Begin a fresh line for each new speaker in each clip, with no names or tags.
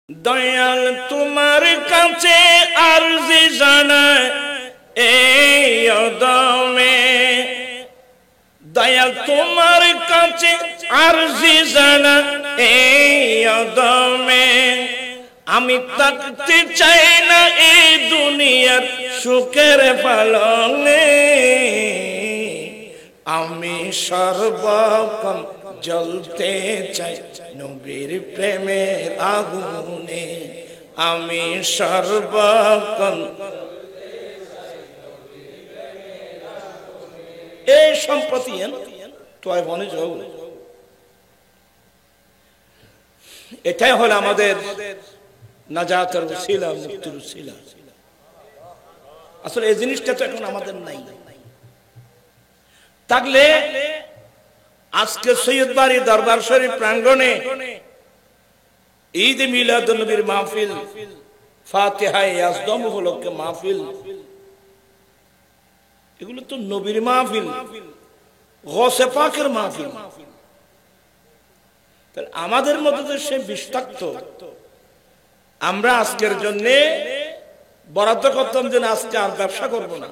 দয়াল তোমার কাছে আরজি জানাই এই অদমে, দয়াল তোমার কাছে আরজি জানাই এই অদমে। আমি থাকতে চাই না এই দুনিয়ার সুখের পালনে, আমি সর্বক্ষণ জ্বলতে চাই নবীর প্রেমের আগুনে, আমি সর্বক্ষণ এই সম্প্রতি তোয় মনে যাও। এটাই হলো আমাদের নাজাতের উসিলা, মুক্তির উসিলা। আসলে এই জিনিসটা তো এখন আমাদের নাই। থাকলে আজকে সৈয়দ বাড়ি দরবার শরীফ প্রাঙ্গণে ঈদ মিলাদুন নবীর মাহফিল, ফাতিহায়ে ইয়াজদম উপলক্ষে মাহফিল, এগুলো তো নবীর মাহফিল, গৌসে পাকের মাহফিল। তাহলে আমাদের মধ্যে যে সে বিষাক্ত, আমরা আজকের জন্য বরাদ্দ করতাম যে আজকে আর ব্যবসা করব না।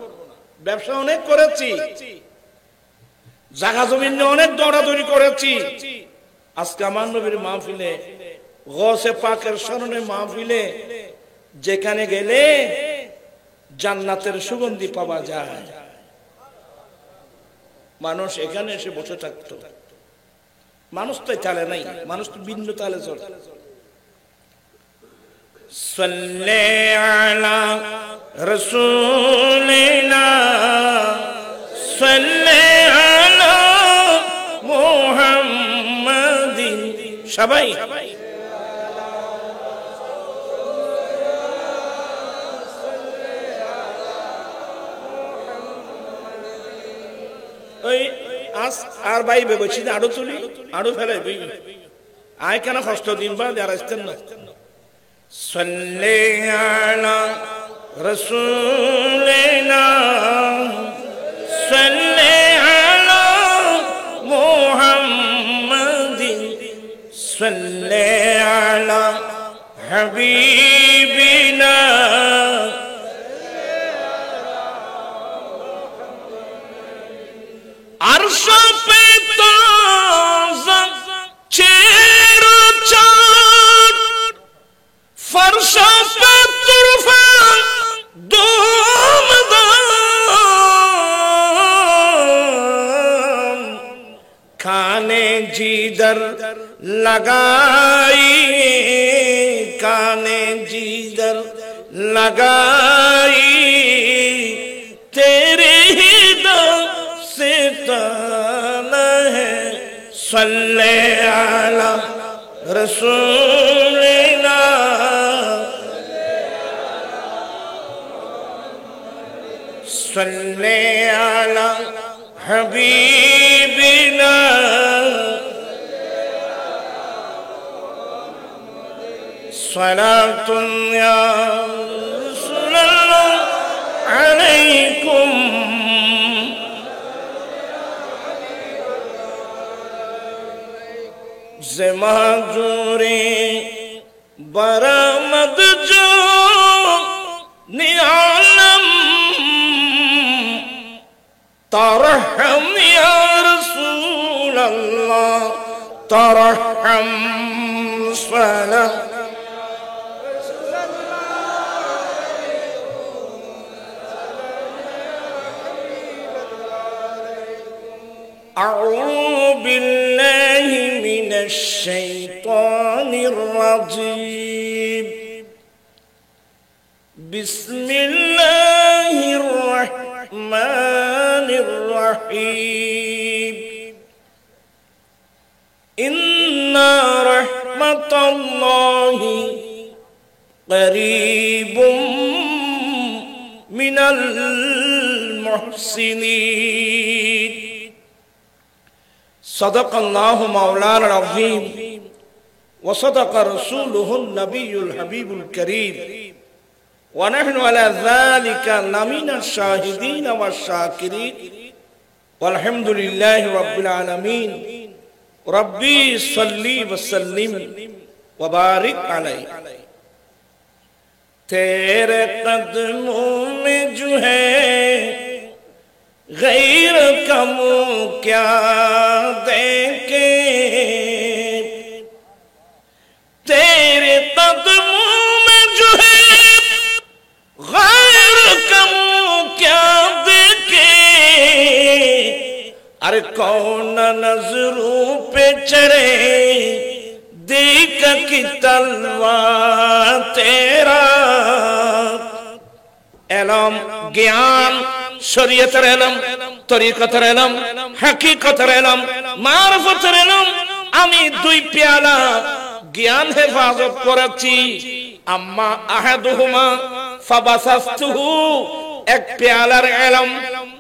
ব্যবসা অনেক করেছি, জায়গা জমি নিয়ে অনেক দৌড়াদৌড়ি করেছি। আজকে আমার নবীর মাহফিলে, গৌসে পাকের স্মরণে মাহফিলে যেখানে গেলে জান্নাতের সুগন্ধি পাওয়া যায়, মানুষ এখানে এসে বসে থাকতো। মানুষ তো চালে নাই, মানুষ তো ভিন্ন তালে চলে। সাল্লি আলা রাসূলিনা সাল্লি আলা মুহাম্মাদিন। সবাই ওই আর বাইবে বলছি না, আরো তুলি আরো ফেলাই বই আয় কেন কষ্ট দিন বা যারা আসতেন না। সাল্লি আলা রাসূলিনা সাল্লি আলা মুহাম্মাদিন সাল্লি আলা হাবিবিনা। আরশ পে তাজা চেরো চাঁদ, ফরশ পে তুরফা দুমদাম, কানে জিদর লাগাই, কানে জিদর লাগাই, তেরে से ताना है। सल्ले अला रसूलिना सल्ले अला हबीबिना। सलातुन या रसूलल्लाह अलैकुम। ज़माजुरे बरामद जो निआलम, तरहम या रसूल अल्लाह तरहम। सला أعوذ بالله من الشيطان الرجيم. بسم الله الرحمن الرحيم. إن رحمة الله قريب من المحسنين. صدق الله مولانا العظيم وصدق رسوله النبي الحبيب الكريم ونحن على ذلك لمن الشاهدين والشاكرين والحمد لله رب العالمين. ربي صلي وسلم وبارك عليه. तेरे कदमों में जो है गैर कम क्या देखे, तेरे कदमों में जो है गैर कम क्या देखे, अरे कौन नजरों पे चढ़े देख की तलवार तेरा। एलम ज्ञान शरीयतेर एलम तरीकतेर एलम हकीकतेर एलम मारिफतेर एलम आमी दुई प्याला ज्ञान हेफाजत करेছি। अम्मा अहदुहुमा फाबासास्तुहु, एक प्यालार एलम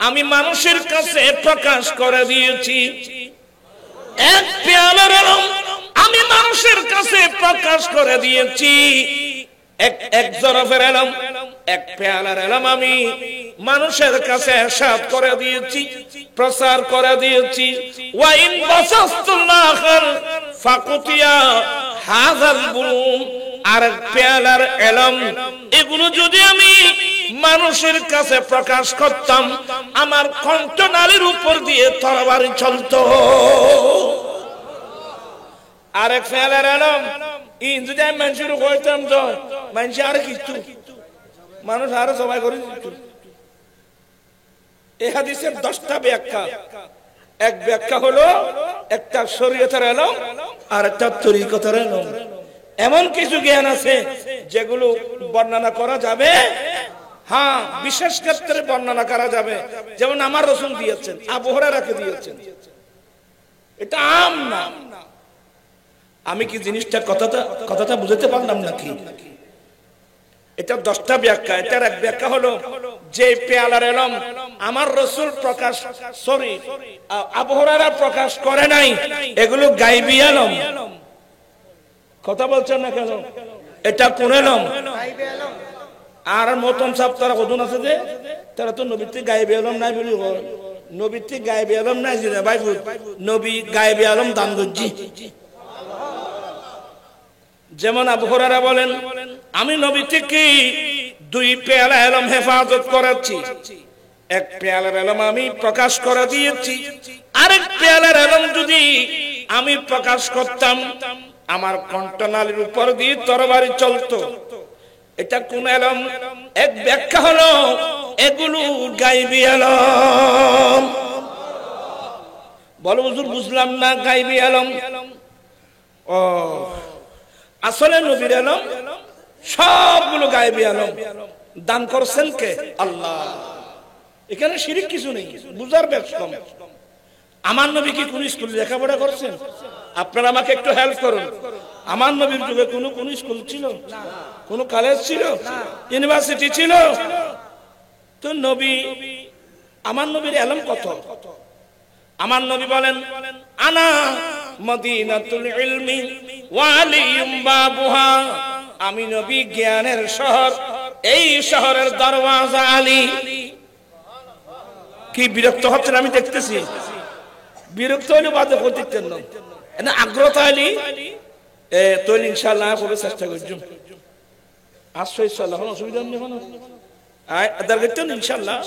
आमी मानुषेर काছে प्रकाश করে দিয়েছি। এক প্যালার এলম আমি মানুষের কাছে প্রকাশ করে দিয়েছি। এক জরফের এলম এক পেয়ালার এলম আমি মানুষের কাছে ইরশাদ করে দিয়েছি, প্রচার করে দিয়েছি। ওয়া ইন বাসাস্তুল্লাহর ফাকুতিয়া হাযাল বুলুম, আর পেয়ালার এলম এগুলো যদি আমি মানুষের কাছে প্রকাশ করতাম আমার কণ্ঠনালীর উপর দিয়ে তরবারি চলতো। আরেক ফেলার এলম ইন যদি আমি মানুষের কইতাম তো মানুষ আর কিছু মানুষ আরো সবাই করে দিত। এই হাদিসের 10টা ব্যাখ্যা। এক ব্যাখ্যা হলো একটা শরীয়তের এলম আর একটা তরিকতের এলম। এমন কিছু জ্ঞান আছে যেগুলো বর্ণনা করা যাবে, হ্যাঁ বিশেষ ক্ষেত্রে বর্ণনা করা যাবে। যেমন আমার রাসূল দিয়েছেন, আবু হুরায়রাকে দিয়েছেন, এটা আম না। আমি কি জিনিসটা কথাটা বুঝাতে পারলাম নাকি? এটা 10টা ব্যাখ্যা। এটার এক ব্যাখ্যা হলো যে পেয়ালার এলম আমার রাসূল প্রকাশ আবু হুরায়রা প্রকাশ করে নাই, এগুলো গায়বী এলম। কথা বলছেন না কেন? এটা কোন এলম? গায়বী এলম। আর মতন সাহেব তারা কজন আছে যে তারা তো নবীতে গায়বী এলম নাই বলি, নবীতে গায়বী এলম নাই যে ভাই নবী গায়বী এলম দান করছি। যেমন আবু হুরায়রা বলেন আমি নবী থেকে 2 পেয়ালা এলম হেফাজত করেছি। এক পেয়ালার এলম আমি প্রকাশ করে দিয়েছি, আরেক পেয়ালার এলম যদি আমি প্রকাশ করতাম আমার কণ্ঠনালীর উপর দিয়ে তরবারি চলতো। এটা কোন এলম? এক ব্যাখ্যা হলো এগুলো গায়বী এলম। বলো হুজুর বুঝলাম না, গায়বী এলম। ও আসলে নবীর এলম সবগুলো গায়বী এলম। দান করছেন কে? আল্লাহ। এখানে শিরিক কিছু নেই, বুঝার বেশ কম। আমার নবী কি কোন স্কুলে লেখাপড়া করছেন? আপনারা আমাকে একটু হেল্প করুন। আমার নবীর যুগে কোন স্কুল ছিল? কোন কলেজ ছিল? ইউনিভার্সিটি ছিল? তো নবী আমার নবীর এলম কত? আমার নবী বলেন আনা মদিনাতুল ইলমি ওয়া আলিয়ুম বাবুহা, আমি নবী জ্ঞানের শহর, এই শহরের দরওয়াজা আলী। কি বিরক্ত হচ্ছেন আমি দেখতেছি? বিরক্ত হলে বাদে করতেন না, না আগ্রহ আলী তো ইনশাআল্লাহ করে চেষ্টা করছি। আসছো ইনশাআল্লাহ, কোনো অসুবিধা নেই। আদার করতেন ইনশাআল্লাহ।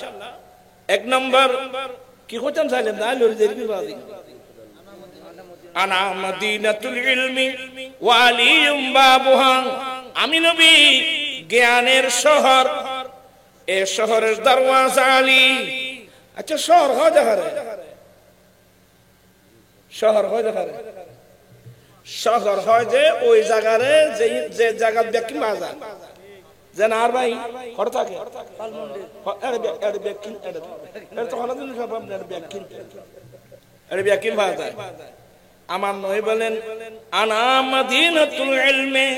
এক নম্বর কি করতেন চাইলেন না লড়ি দেখবি বাদি আনা মদিনাতুল ইলমি ওয়া আলিয়ুম বাবুহা, আমি নবী জ্ঞানের শহর, এই শহরের দরওয়াজা আলী। আচ্ছা শহর হয় দেখারে, শহর হয় দেখারে, শহর হয় যে ওই জায়গারে যে জায়গা দেখি বাজার যেন আর ভাই ঘর থাকে আমার নয় বলেন আনা মাদিনাতুল ইলমি।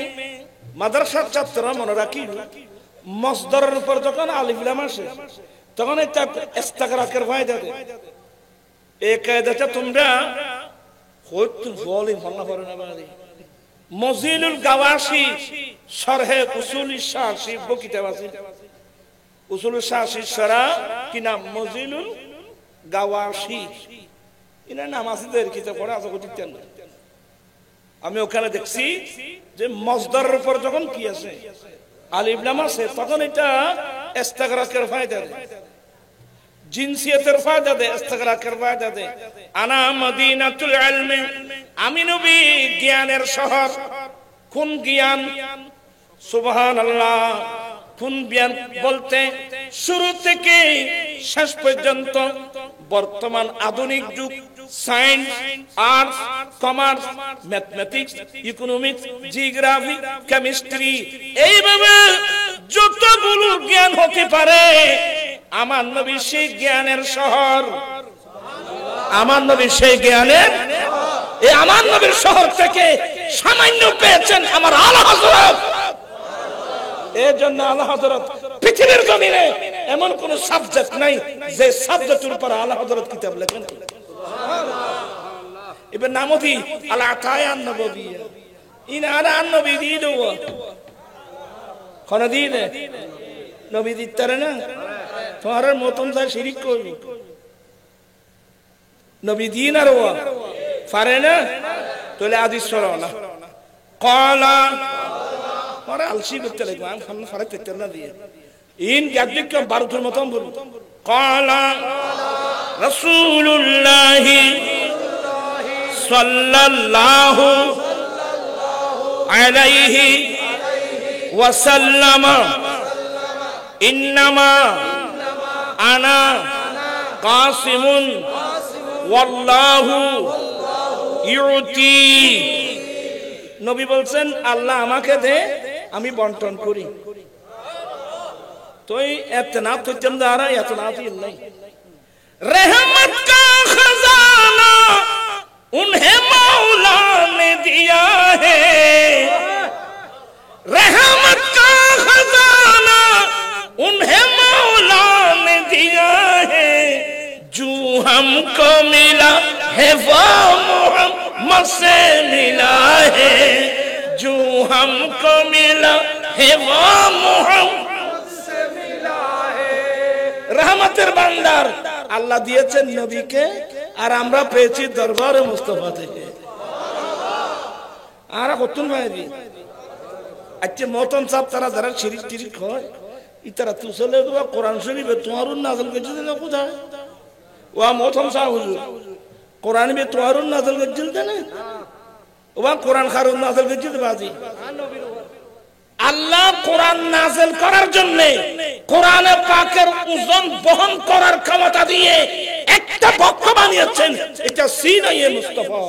মাদ্রাসার ছাত্র মনে রাখি মসদরের উপর যখন আলিফ লাম আসে তখন একটা ইস্তিগরাকের ফায়দা দেয়। এই কায়দাটা তোমরা হয়তো বলি ভালো করে না বাড়ি মজিলুল গাওয়াসি শরহে উসুল শাসি বকিতাব আছে। উসুল শাসি শরা কি নাম? মজিলুল গাওয়াসি। ইনা নাম আছে দের কিতাব পড়া আছে বুঝতেন না। আমি ওখানে দেখছি যে মসদরের উপর যখন কি আছে আলিফ লাম আছে, তখন এটা ইস্তিগরাকের ফায়দা দেয়, জিনসিয়াতের ফায়দা দেয়, ইস্তিগরাকের ফায়দা দেয়। আনা মদিনাতুল ইলমি, আমি নবী জ্ঞানের শহর। কোন জ্ঞান? সুবহানাল্লাহ। কোন জ্ঞান বলতে শুরু থেকে শেষ পর্যন্ত বর্তমান আধুনিক যুগ, science, arts, commerce, mathematics, economics, geography, chemistry, এইভাবে যতগুলো জ্ঞান হতে পারে আমার নবী সেই জ্ঞানের শহর। আমার নবী সেই জ্ঞানের, এই আমার নবীর শহর থেকে সামান্য পেয়েছেন আমার আলা হযরত। এর জন্য আলা হযরত পৃথিবীর জমিনে এমন কোন সাবজেক্ট নাই যে সাবজেক্টের উপর আলা হযরত কিতাব লেখেন। এবার নামতি আল আতায়ান নববিয়্যা, ইনারা নবী দিয়ে দেব কোন দিন নবী দিতারে না, তোমার মতন যা শিরিক করবি নবী দিন আর ও পারে না, তাহলে আদিস সরাও না। কলা পরে আলসি করতে লাগবে, আমি সামনে ফারে পেতে না দিয়ে ইন গাদ্দিক বারুদের মতন বলবো। কলা রাসূলুল্লাহ সাল্লাল্লাহু আলাইহি ওয়াসাল্লাম ইন্নামা আনা কাসিমুন ওয়াল্লাহু ইউতি। নবী বলছেন আল্লাহ আমাকে দে, আমি বন্টন করি। তো এতনা তো জমদারা এতনা তো নাই। रहमत का खजाना उन्हें मौला ने दिया है, रहमत का खजाना उन्हें मौला ने दिया है, जो हमको मिला है वो मोहम्मद से मिला है, जो हमको मिला है वो मोहम्मद से मिला है। रहमतेर भांडार আল্লাহ দিয়েছেন নবীকে, আর আমরা পেয়েছি দরবারে মুস্তাফা থেকে। আর কতন ভাই আচ্ছা মতন সাহেব তারা যারা শিরিক টিরিক হয় ইতারা তুসলে কোরআন শরীফে তোমারুন নাযিল করেছিল না কোথায়? ওয়া মতন সাহেব হুজুর কোরআন মে তোমারুন নাযিল করেছিল না, ওয়া কোরআন খারুন নাযিল করেছিল বাজি। আল্লাহ কোরআন নাযিল করার জন্য কোরআনে পাকের ওজন বহন করার ক্ষমতা দিয়ে একটা বক্ষ বানিয়েছেন, এটা সিনায়ে মুস্তাফা।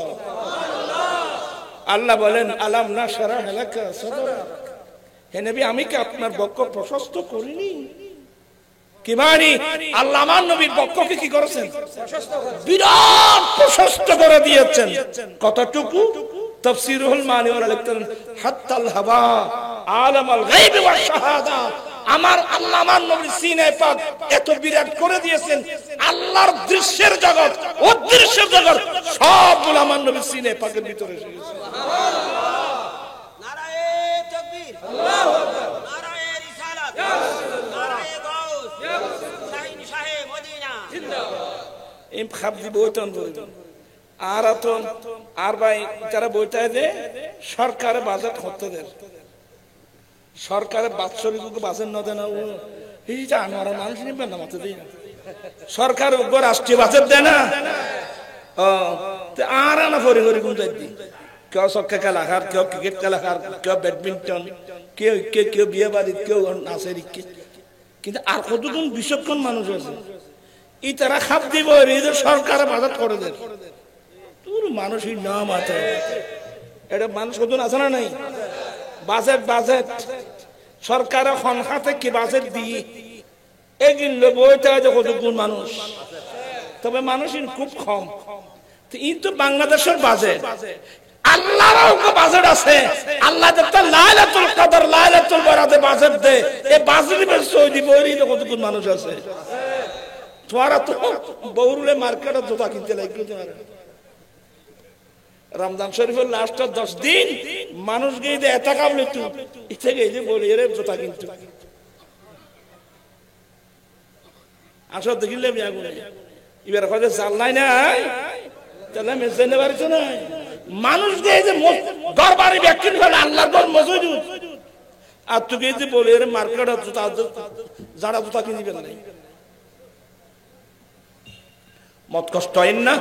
আল্লাহ বলেন আলাম নাশরাহ লাকা সাদরাক, হে নবী আমি কি আপনার বক্ষ প্রশস্ত করিনি? কি মানে আল্লাহ আমার নবীর বক্ষকে কি করেছেন? বিরাট প্রশস্ত করে দিয়েছেন। কতটুকু? তাফসীরুল মানি ওয়ালা লিখতেন হাত্তাল হাবা আলামাল গায়ব ওয়াশ শাহাদা, আমার আল্লাহ আমার নবীর সিনে পাক এত বিরাট করে দিয়েছেন, আল্লাহর দৃশ্যের জগৎ, অদৃশ্যের জগৎ সবগুলো আমার নবীর সিনে পাকের ভিতরে এসে গেছে। সুবহানাল্লাহ, নারায়ে তাকবীর, আল্লাহু আকবার, নারায়ে রিসালাত, ইয়া রাসূলুল্লাহ, নারায়ে গাউস, ইয়া রাসূলুল্লাহ, শাহিন শাহে মদিনা জিন্দাবাদ। এই খাবদি বইতন বলতো আর তো আর ভাই যারা বইটায় দে সরকারে বাজেট করতে দেয়, সরকারে বাৎসরিক বাজেট না দেয় না, ও এই যে আনোয়ারা মানুষ নিবেন না মাথা দিই না, সরকার রাষ্ট্রীয় বাজেট দেয় না। আর আনা ফরি ফরি কোন যাই দি, কেউ সক্কা খেলাখার, কেউ ক্রিকেট খেলাখার, কেউ ব্যাডমিন্টন, কেউ কেউ কেউ বিয়ে বাড়ি, কেউ নাচের, কিন্তু আর কতজন বিচক্ষণ মানুষ আছে ই তারা খাপ দিব সরকারে বাজেট করে দেয়। তোর মানুষই না মাথায় এটা মানুষ কতজন আছে না নাই? বাজেট বাজেট সরকারের সংখ্যাতে কি বাজেট দিয়ে এগুলো বইতে আছে কতগুণ মানুষ, তবে মানুষই খুব কম। তো বাংলাদেশের বাজেট, আল্লাহরও বাজেট আছে। আল্লাহ লাইলাতুল কদর লাইলাতুল বরাতে বাজেট দেয়, এই বাজেটের সৌদি বইরই তো কতগুণ মানুষ আছে। তোরা তো বৌরুলে মার্কেটে জুতা কিনতে লাগবে। তোমার রমজান শরীফের লাস্টের 10 দিন মানুষ গিয়ে যে এত কামলে তুই ইচ্ছে গিয়ে যে বলি এর জুতা কিনতে আসো দেখিলে বিয়াগুনে এবার কথা জাল নাই না, তাহলে মেজেনে পারিছো না। মানুষ গিয়ে যে দরবারে ব্যক্তি হলে আল্লাহর ঘর মসজিদ আর তোকে যে বলে এর মার্কেট যারা জুতা কিনবেন নাই মত কষ্ট হয় না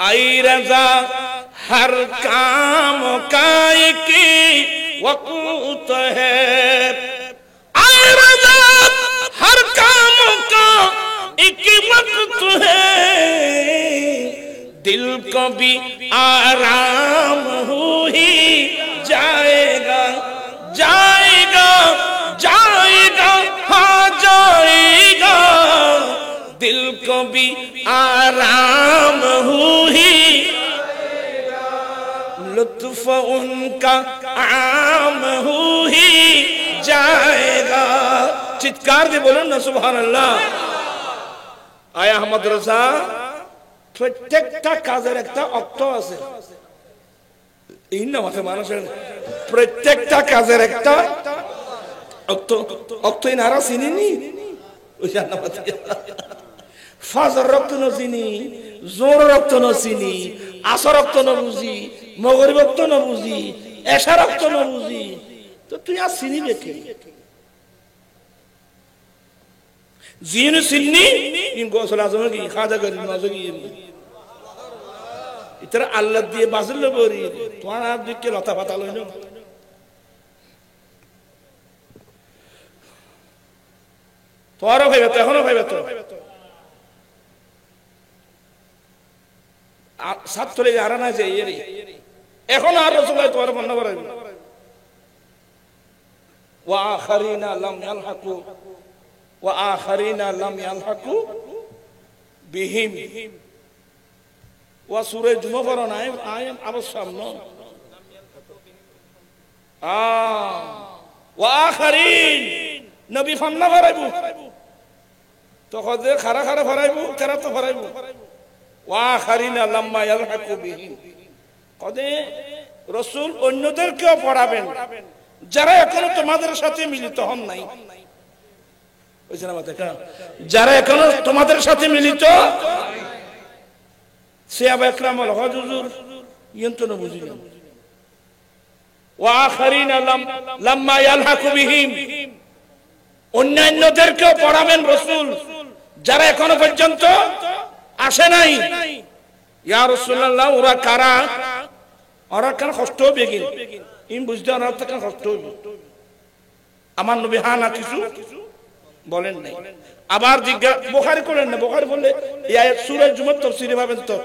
आई रजा हर काम का एक वक़्त है आई रजा हर काम का एक वक़्त है दिल को भी आराम हो ही जाएगा जाएगा जाएगा हाँ जाएगा दिल को भी आराम हो ही लुत्फ उनका आम हो ही जाएगा चित्कार दे बोलो ना सुभान अल्लाह आया अहमद रजा प्रत्येकটা কাজের একটা অর্থ আছে এই না মাথা মানুষের প্রত্যেকটা কাজের একটা অর্থ অর্থই নারা চিনিনি ওই জান্নাত ফাজর রক্ত ন চিনি জোর রক্ত ন চিনি আসর রক্ত ন বুঝি মগরিব রক্ত ন বুঝি এশা রক্ত ন বুঝি তো তুই আর চিনি বেকে জিন চিনি ইন গোসল আজম কি খাজা করি মাজগি ইতরা আল্লাহ দিয়ে বাজল বরি তোমার আর দিকে লতা পাতা লইল তোরও ভাইবে তো এখনো ভাইবে তো ছাত্রে যারা না যে এখন আর রাসূলুল্লাহ তোমার বর্ণনা করেন ওয়া আখারিনা লাম ইয়ালহাকু ওয়া আখারিনা লাম ইয়ালহাকু বিহিম ওয়া সূরা জুমা পড়না আয়াত আবশ্যক ন ওয়া আখারিন নবী ফান্না ফরাইবু তো খদে খারা খারা ফরাইবু কেরা তো ফরাইবু ওয়াখারিনা লাম্মা ইয়ালহাকু বিহিম কদে রাসূল অন্যদেরকেও পড়াবেন যারা এখনো তোমাদের সাথে মিলিত হন নাই বুঝছেন আমাদের যারা এখনো তোমাদের সাথে মিলিত সাহাবা একরামুল হুজুর ইয়ন্তন বুঝিলেন ওয়াখারিনা লাম্মা ইয়ালহাকু বিহিম অন্যদেরকেও পড়াবেন রাসূল যারা এখনো পর্যন্ত আসে নাই ইয়া রাসূলুল্লাহ ওরা কারা ওরা কেন কষ্ট হবে কি ইম বুঝতে ওরা তো কেন কষ্ট হবে আমার নবী হ্যাঁ না কিছু বলেন নাই আবার জিজ্ঞাসা বুখারী করেন না বুখারী বললে এই আয়াত সূরা জুমার তাফসীরে পাবেন তো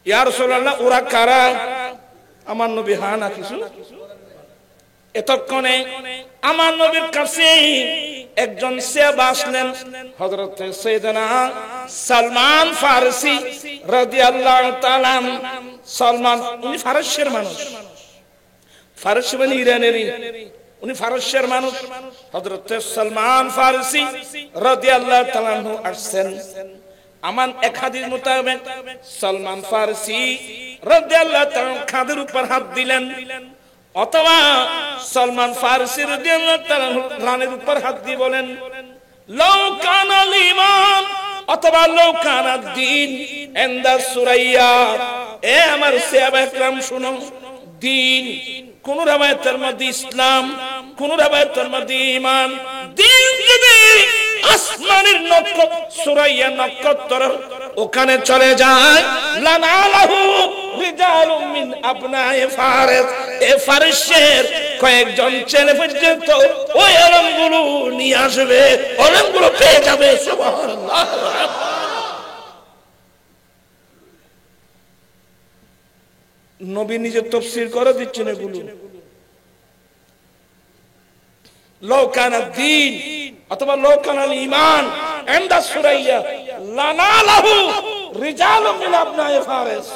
ইয়া রাসূলুল্লাহ ওরা কারা আমার নবী হ্যাঁ না কিছু এতক্ষণে আমার নবীর কাছে একজন সাহাবা আসলেন হযরত সাইয়েদনা সালমান ফারসি রাদিয়াল্লাহু তাআলা সালমান উনি ফারসের মানুষ ফারসি মানে ইরানেরই উনি ফারসের মানুষ হযরত সালমান ফারসি রাদিয়াল্লাহু তাআলা আসছেন আমার এক হাদিস মোতাবেক সালমান ফারসি রাদিয়াল্লাহু তাআলা খাদের উপর হাত দিলেন অথবা সালমান ফারসি রাদিয়াল্লাহু তাআলা রানের উপর হাত দিয়ে বলেন লাউ কানাল ঈমান অথবা লাউ কানাদ দ্বীন ইনদা সুরাইয়া এ আমার সাহাবা একরাম শুনো দ্বীন কোন রাওয়ায়াতের মধ্যে ইসলাম কোন রাওয়ায়াতের মধ্যে ঈমান দ্বীন যদি আসমানের নক্ষত্র সুরাইয়া নক্ষত্র ওখানে চলে যায় লানালাহু রিজালুম মিন আবনায়ে ফারিস এ ফারিসের কয়েকজন ছেলে পর্যন্ত ওই অলমগুলো নিয়ে আসবে অলমগুলো পেয়ে যাবে সুবহানাল্লাহ নবী নিজে তাফসীর করে দিচ্ছেন এগুলো লাউ কানা দ্বীন অথবা লাউ কানাল ঈমান ইনদা সুরাইয়া লানালাহু রিজালুম মিন আবনায়ে ফারিস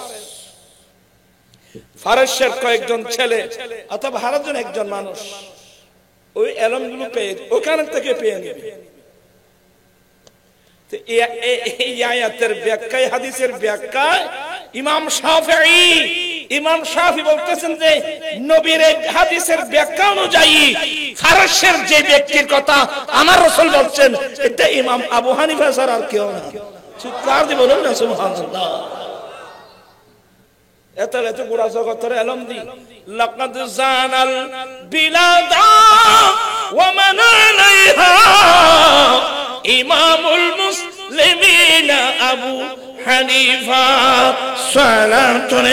ফারসের কয়েকজন ছেলে অথবা হারাজন একজন মানুষ ওই এলমগুলো পেয়ে ওখান থেকে পেয়ে নেবে তো এই আয়াতের ব্যাখ্যায় হাদিসের ব্যাখ্যায় ইমাম শাফি বলতেছেন যে নবীর এই হাদিসের ব্যাখ্যা অনুযায়ী ফারসের যে ব্যক্তির কথা আমার রাসূল বলছেন এটা ইমাম আবু হানিফা ছাড়া আর কেউ না চিৎকার দিয়ে বলুন না সুবহানাল্লাহ এত এত গোড়া জগতের এলম দি লাকাদ জানাল বিলাদা ওয়া মান আলাইহা ইমামুল মুসলিমিন আবু হানিফা সালাতুন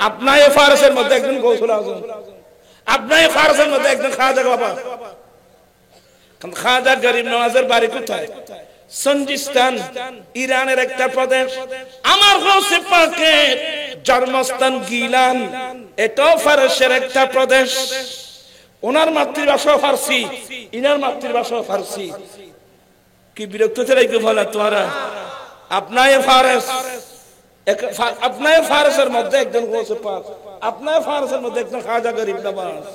আপনায়ে ফারসের মধ্যে একজন গৌসুল আজম, আপনায়ে ফারসের মধ্যে একজন খাজা বাবা। খাজা গরিব নওয়াজের বাড়ি কোথায়? সঞ্জিস্তান, ইরানের একটা প্রদেশ। আমার গৌসে পাকের জন্মস্থান গিলান, এটাও ফারসের একটা প্রদেশ। ওনার মাতৃভাষা ফার্সি, ইনার মাতৃভাষা ফার্সি। কি বিরক্ত থেকে বলা তোমরা? আপনায়ে ফারস, আপনায়ে ফারসের মধ্যে একজন গৌসে পাক, আপনায়ে ফারসের মধ্যে একজন খাজা গরিব নওয়াজ।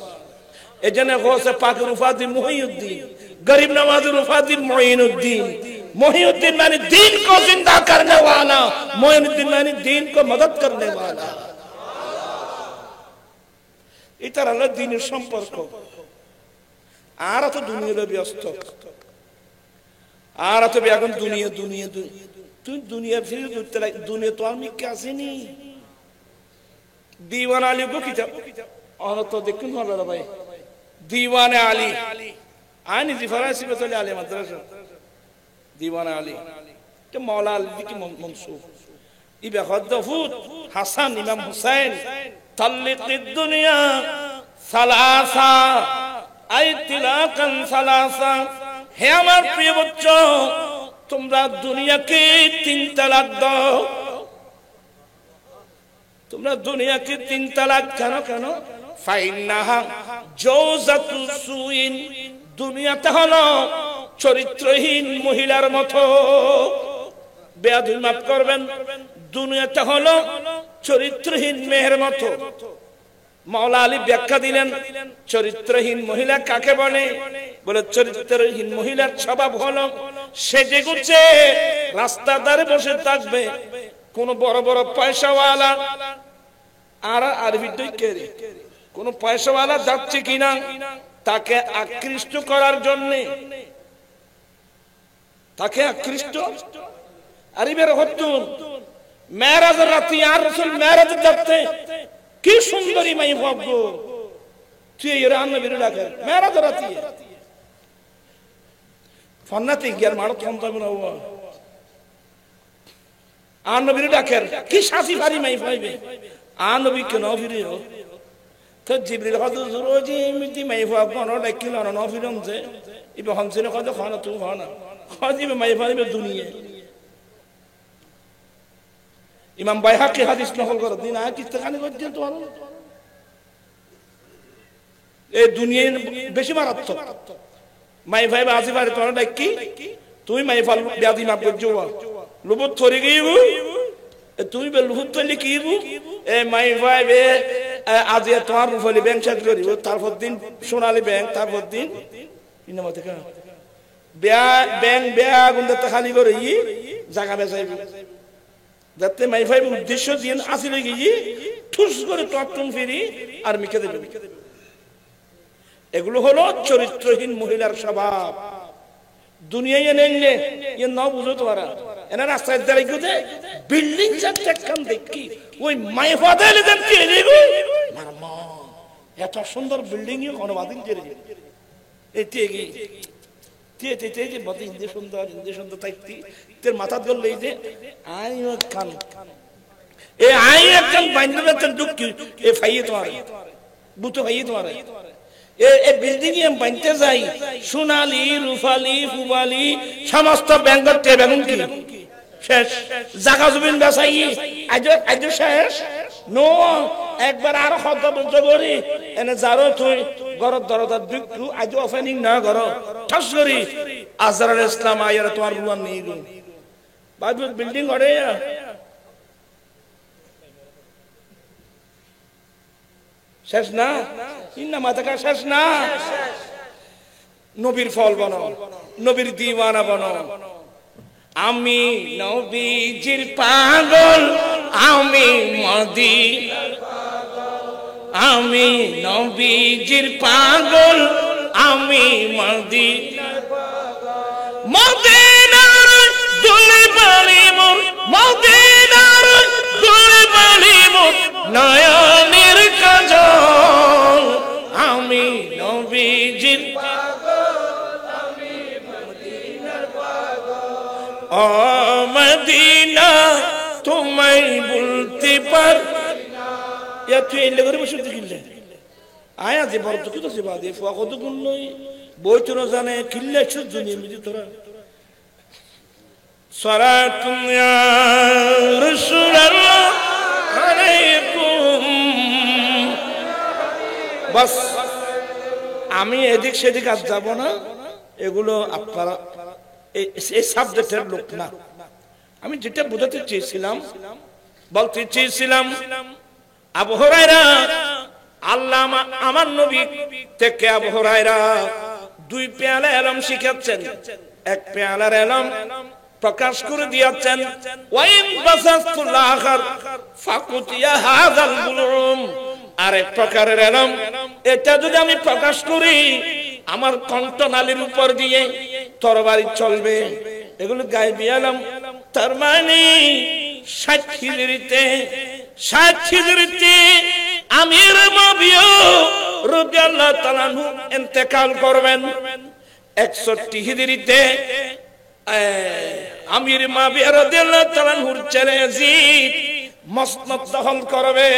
এজন্য গৌসে পাকের উপাধি মুহিউদ্দিন, गरीब नवाज उफादी मोइनुद्दीन। मोइनुद्दीन माने दीन को जिंदा करने वाला, मोइनुद्दीन माने दीन को मदद करने वाला। इतर हलो दीনের সম্পর্ক। আর তো দুনিয়ার ব্যস্ত, আর তো এখন দুনিয়া দুনিয়া তুই দুনিয়া ফিরে ঘুরতে লাগ। দুনিয়া তো আমি কে আসেনি। दीवान आली को किताब और तो देखুন হবে ভাই। दीवान आली आनी जी फरासी में चले आले मद्रसा दीवाना आली तो मौला अली की मंसूब इबे खद्दफूत हसन इमाम हुसैन तल्लिक़िद दुनिया सलासा आई तिलाकन सलासा। हे আমার প্রিয় बच्चों, তোমরা দুনিয়াকে 3 তালাক দাও। তোমরা দুনিয়াকে 3 তালাক কেন কেন? ফাইন্নাহা জাওজাতু সুইন, দুনিয়াতে হলো চরিত্রহীন মহিলার মতো। বেয়াদবি মাফ করবেন, দুনিয়াতে হলো চরিত্রহীন মেয়ের মতো। মাওলা আলী ব্যাখ্যা দিলেন চরিত্রহীন মহিলা কাকে বলে? বলে চরিত্রহীন মহিলার স্বভাব হলো সেজে গুছে রাস্তার ধারে বসে থাকবে কোন বড় বড় পয়সাওয়ালা আর আরবিটাই কেরে কোন পয়সাওয়ালা যাচ্ছে কিনা তাকে আকৃষ্ট করার জন্য, তাকে আকৃষ্ট আরিবের হতুন মেরাজের রাতে আর রাসূল মেরাজ যাচ্ছে কি সুন্দরী মাই ভাগ্য তুই ইরান নবীর ডাকে মেরাজ রাতে ফন্নাতে গিয়ার মারত কম না হওয়া আর নবীর ডাকে কি শাসি ভারী মাই পাইবে আর নবী কেন ফিরিও তো জিবরিল হযরত রোজি মিটি মাইফা কোন ডাকিল না নফিরম যে ইবে হনসিনে কত খানা তু খানা খাদিবে মাইফা ইবে দুনিয়া। ইমাম বাইহাকি হাদিস নকল করে দিন আয় কিস্তাখানি করছেন তো এই দুনিয়া বেশি মারাত্মক। মাইফা ইবে আসিবারে তোরা ডাকি তুই মাইফা ব্যাধি মাপ করছো লুবত থরি গইবু তুই বে লুবত তলি কিবু এ মাইফা ইবে आज ये तुम्हार रूफली बैंक चेक करी वो तारफुद्दीन सोनाली बैंक तारफुद्दीन इन मत का बैंक बैंक उनके तखाली को रही जगह में साहिब जब ते माइफाई उद्देश्य दिन आसी लगी ये ठुस करे टॉपटन फिरी आर्मी के देबे এগুলো হলো চরিত্রহীন মহিলার স্বভাব। দুনিয়ায় নেনলে ये না বুঝো তোরা এনা রাস্তায় দাঁড়াই গদে বিল্ডিং যাচ্ছে কাম দেখি ওই মাইফা দেলে দেন কি রেগো মারমা এত সুন্দর বিল্ডিং এ কোন বাদিন জেরে এতে কি তে যে বাদিন যে সুন্দর তাইতি তের মাথা গল লই দে আই কান এ আই কান বাইন্দবে তন দুকি এ ফাইয়ে তোমার বুতো ফাইয়ে তোমার এ বিল্ডিং এ বাইনতে যাই সোনালী রূপালী ফুবালী সমস্ত ব্যাংকর তে বেগুন কি শেষ জায়গা জমিন বেচাই আজ শেষ নো একবার আর কত বলতে করি এনে যারো তুই ঘর দরজা বিক্রু আজ ওপেনিং না ঘর ঠাস করি আজরাল ইসলাম আয়ার তোমার রুয়ান নেই গো বাদ বিল্ডিং করে শেষ না ইন্না মাতাকা শেষ না। নবীর ফল বানাও, নবীর দিওয়ানা বানাও। আমি নবীজির পাগল, আমি মদিনার পাগল, আমি নবীজির পাগল, আমি মদিনার পাগল। মদিনার দুলে বালি মোর, মদিনার দুলে বালি মোর, নয়নের কাজল আমি নবীজির ও মদিনা তোমায় বলতে পার ইয়া তুই এলে করে বসে কিনলে আয়া যে বড় তো কিছু বাদে কত গুণ নই বই তো জানে কিনলে শুদ্ধ নিয়ে তোরা সালাতুন ইয়া রাসূলুল্লাহ আলাইকুম। বাস আমি এদিক সেদিক আজ যাব না, এগুলো আপনারা এই সাবজেক্টের লোক না। আমি যেটা বোঝাতে চেয়েছিলাম, বলতে চেয়েছিলাম, আবু হুরায়রা আল্লাহ আমার নবী থেকে আবু হুরায়রা 2 পেয়ালা ইলম শিখাচ্ছেন। এক পেয়ালার ইলম প্রকাশ করে দিয়েছেন, ওয়াইন বাসাতুল আখার ফাকুতিয়া হাযাল বুলুম। আরেক প্রকারের ইলম, এটা যদি আমি প্রকাশ করি আমার কণ্ঠনালীর উপর দিয়ে তরবারি চলবে। এগুলো গায়বী ইলম। তার মানে 60 হিজরিতে আমির মুআবিয়া রাদিয়াল্লাহু তাআলা আনহু ইন্তেকাল করবেন। 61 হিজরিতে আমির মুআবিয়া রাদিয়াল্লাহু তাআলা আনহুর ছেলে ইয়াজিদ মসনদ দখল করবে।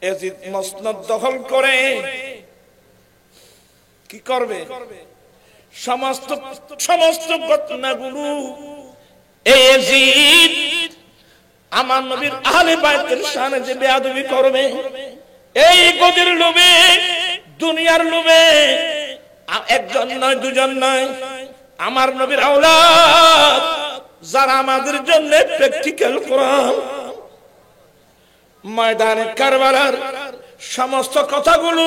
ইয়াজিদ মসনদ দখল করে কি করবে? সমস্ত ঘটনাগুলো ইয়াজিদ আমার নবীর আহলে বাইতের শানে যে বেয়াদবি করবে, এই গদির লোভে, দুনিয়ার লোভে, একজন নয় দুজন নয়, আমার নবীর আওলাদ যারা আমাদের জন্য প্র্যাকটিক্যাল কোরআন ময়দানে কারবালার সমস্ত কথাগুলো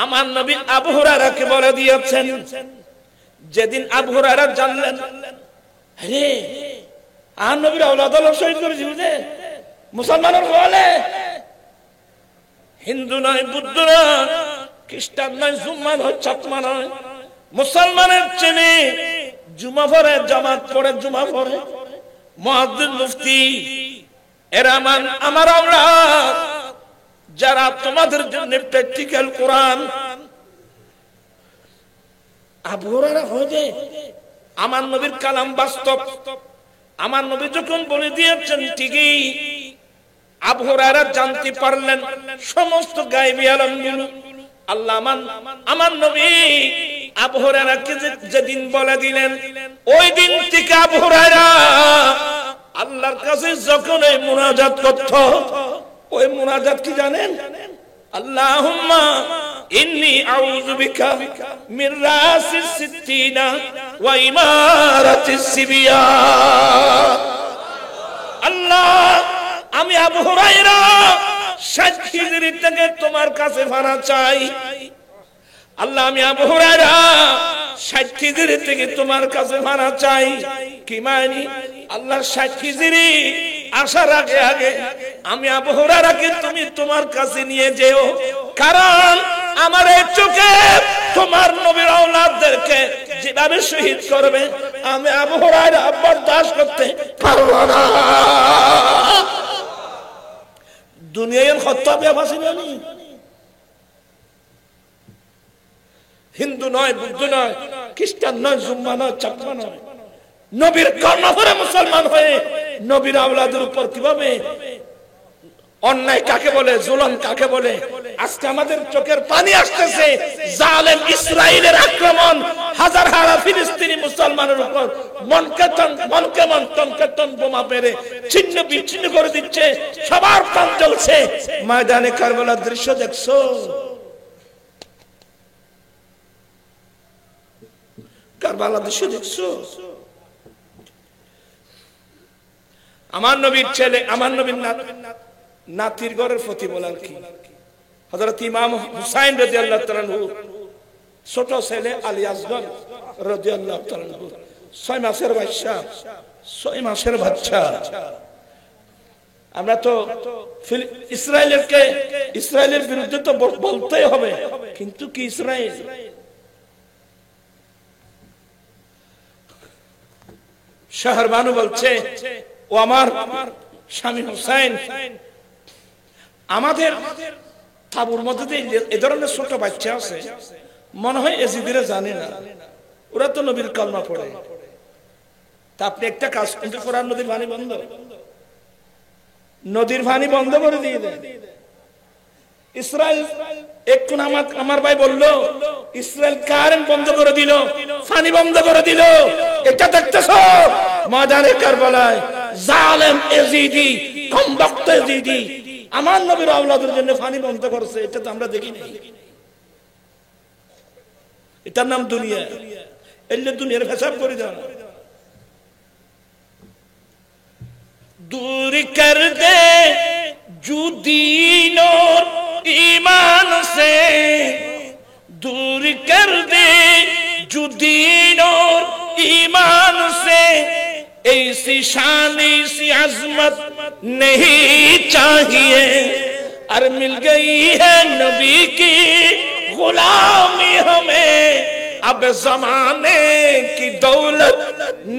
আমার নবী আবু হুরায়রাকে বলে দিয়েছেন। যেদিন আবু হুরায়রা জানলেন, আরে আর নবীর আওলাদ হলো শহীদ করেছি, বুঝে মুসলমানের বলে হিন্দু নয়, বুদ্ধ নয়, খ্রিস্টান নয়, জুম্মা নয়, চাকমা নয়, মুসলমানের চেনে জুমা পড়ে, জামাত পড়ে, জুমা পড়ে, মুয়াজ্জিন, মুফতি, এরা আমার আওলাদ যারা তোমাদের জন্য প্র্যাকটিক্যাল কোরআন। আবু হুরায়রা হয়ে আমার নবীর কালাম বাস্তব, আমার নবী যখন বলে দিয়েছেন ঠিকই। আবু হুরায়রা জানতে পারলেন সমস্ত গায়বী ইলমগুলো। আল্লাহ আমার নবী আবু হুরায়রাকে যেদিন বলে দিলেন, ওই দিন থেকে আবু হুরায়রা আল্লাহর কাছে যখন এই মুনাজাত করত, ওই মুনাজাত কি জানেন? আল্লাহুম্মা ইন্নী আউযু বিকা মিন রাসিস সিত্তিনা ওয়া ইমারাতিস সিবিয়ান। আল্লাহ, আমি আবু হুরায়রা 60 হিজরি থেকে তোমার কাছে ফানা চাই। আল্লাহ, আমি আবু হুরায়রা 60 হিজরি থেকে তোমার কাছে ফানা চাই। কি মানে? আল্লাহ 60 হিজরি আসার আগে আগে আমি আবু হুরায়রাকে তুমি তোমার কাছে নিয়ে যেও, কারণ আমার এই চোখে তোমার নবীর আওলাদদেরকে যেভাবে শহীদ করবে আমি আবু হুরায়রা বরদাশত করতে পারব না। দুনিয়ার খত্তাবে বাসিনি, হিন্দু নয়, বুদ্ধ নয়, খ্রিস্টান নয়, জুম্মা নয়, চাকমা নয়, নবীর কর্ণধরে মুসলমান হয়ে নবীর আওলাদের উপর কিভাবে অন্যায় কাকে বলে, জুলুম কাকে বলে, আজকে আমাদের চোখের পানি আসতেছে। জালেম ইসরায়েলের আক্রমণ হাজার হাজার ফিলিস্তিনি মুসলমানের উপর মনকে মন বোমা মেরে ছিন্ন বিচ্ছিন্ন করে দিচ্ছে, সবার প্রাণ জ্বলছে। ময়দানে কারবালার দৃশ্য দেখছো? কারবালার দৃশ্য দেখছো? আমার নবীর ছেলে, আমার নবীর নাতির ঘরের প্রতি বলার কি? হযরত ইমাম হুসাইন রাদিয়াল্লাহু তাআলা আনহু ছোট ছেলে আলী আসগর রাদিয়াল্লাহু তাআলা আনহু 6 মাসের বাচ্চা, 6 মাসের বাচ্চা। আমরা তো ইসরায়েলের বিরুদ্ধে তো বলতেই হবে, কিন্তু কি ইসরায়েল শাহরবানু বলছে, ও আমার স্বামী হুসাইন, আমাদের তাবুর মধ্যে এ ধরনের ছোট বাচ্চা আছে, মনে হয় এজিদিরা জানে না, ওরা তো নবীর কলমা পড়ে। তা আপনি একটা কাজ কিন্তু করার, নদীর পানি বন্ধ, নদীর পানি বন্ধ করে দিয়ে দেন। ইসরায়েল একটু আমার ভাই বললো, ইসরায়েল কারেন্ট বন্ধ করে দিল, পানি বন্ধ করে দিল। এটা দেখতেছ ময়দানে কারবালায় জালেম এজিদি, কমবক্ত এজিদি আমার নবীর আওলাদের জন্য পানি বন্ধ করছে। এটা তো আমরা দেখি নাই। এটার নাম দুনিয়া। এলে দুনিয়ার হিসাব করে দাও। दूर कर दे जो दीन और ईमान से, दूर कर दे जो दीन और ईमान से, ऐसी शान ऐसी अजमत नहीं चाहिए। और मिल गई है नबी की गुलामी हमें, अब जमाने की दौलत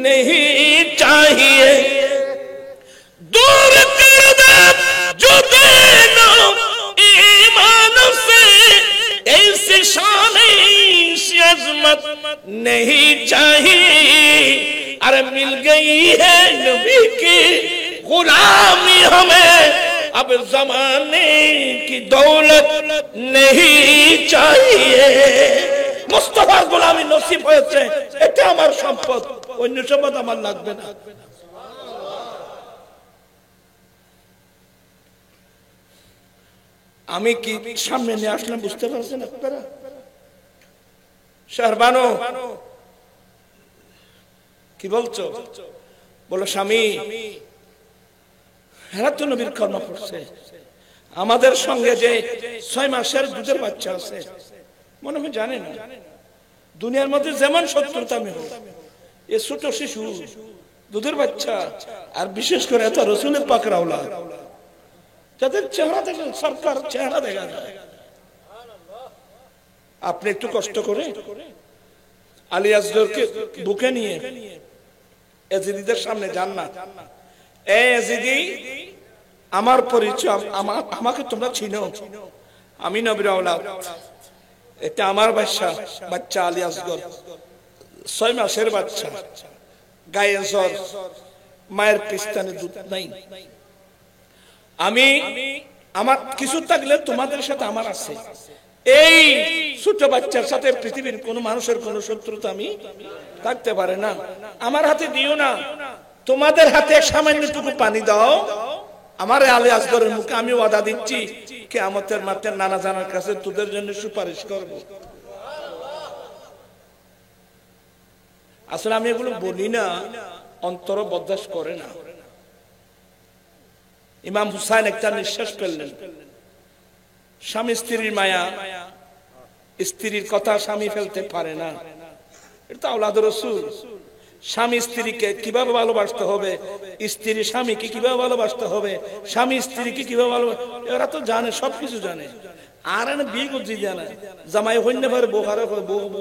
नहीं चाहिए। दूर कर दे जो दीन ईमान से, ऐसी शान ऐसी अजमत नहीं चाहिए। अरे मिल गई है नबी की गुलामी हमें, अब जमाने की दौलत नहीं चाहिए। मुस्तफार गुलामी नसीब হয়েছে, এটা আমার সম্পদ, অন্য সম্পদ আমার লাগবে না। আমি কি সামনে নিয়ে আসলাম, বুঝতে পারছেন আপনারা? শাহরবানু কি বলছো? বলো স্বামী, এরা তো নবীর কলমা পড়ছে, আমাদের সঙ্গে যে 6 মাসের দুধের বাচ্চা আছে, মনে হয় জানে না দুনিয়ার মধ্যে যেমন শত্রুতা আমি হোক, এ ছোট শিশু দুধের বাচ্চা, আর বিশেষ করে এত রসুলের পাকের আওলাদ, যাদের চেহারা দেখে সরকার চেহারা দেখা যায়। আপনি একটু কষ্ট করে আলী আসগরকে বুকে নিয়ে এজিদিদের সামনে যান না। এজিদি, আমার পরিচয়, আমাকে তোমরা চিনো, আমি নবীর আওলাদ, এটা আমার বাচ্চা আলী আসগর, 6 মাসের বাচ্চা, গায়ে জ্বর, মায়ের পিস্তানে দুধ নাই। আমি আমার কিছু থাকলে তোমাদের সাথে আমার আছে। এই ছোট বাচ্চার সাথে পৃথিবীর কোন মানুষের কোন শত্রুতা আমি থাকতে পারে না। আমার হাতে দিও না, তোমাদের হাতে সামান্যটুকু পানি দাও, আমার আলী আসগরের মুখে আমি ওয়াদা দিচ্ছি, কিয়ামতের মাঠে নানা জানার কাছে তোদের জন্য সুপারিশ করব। আসলে আমি এগুলো বলি না, অন্তর বরদাস্ত করে না। ইমাম হুসাইন একটা নিঃশ্বাস ফেললেন। স্বামী স্ত্রীর মায়া, স্ত্রীর কথা স্বামী ফেলতে পারে না, এটা তো আওলাদ রাসূল। স্বামী স্ত্রীকে কিভাবে ভালোবাসতে হবে, স্ত্রী স্বামীকে কিভাবে ভালোবাসতে হবে, স্বামী স্ত্রীকে কিভাবে ভালোবাসতে, এরা তো জানে, সবকিছু জানে। আর এনে বিয়ে করছি জানে, জামাই হইন্য পারে বোহারে,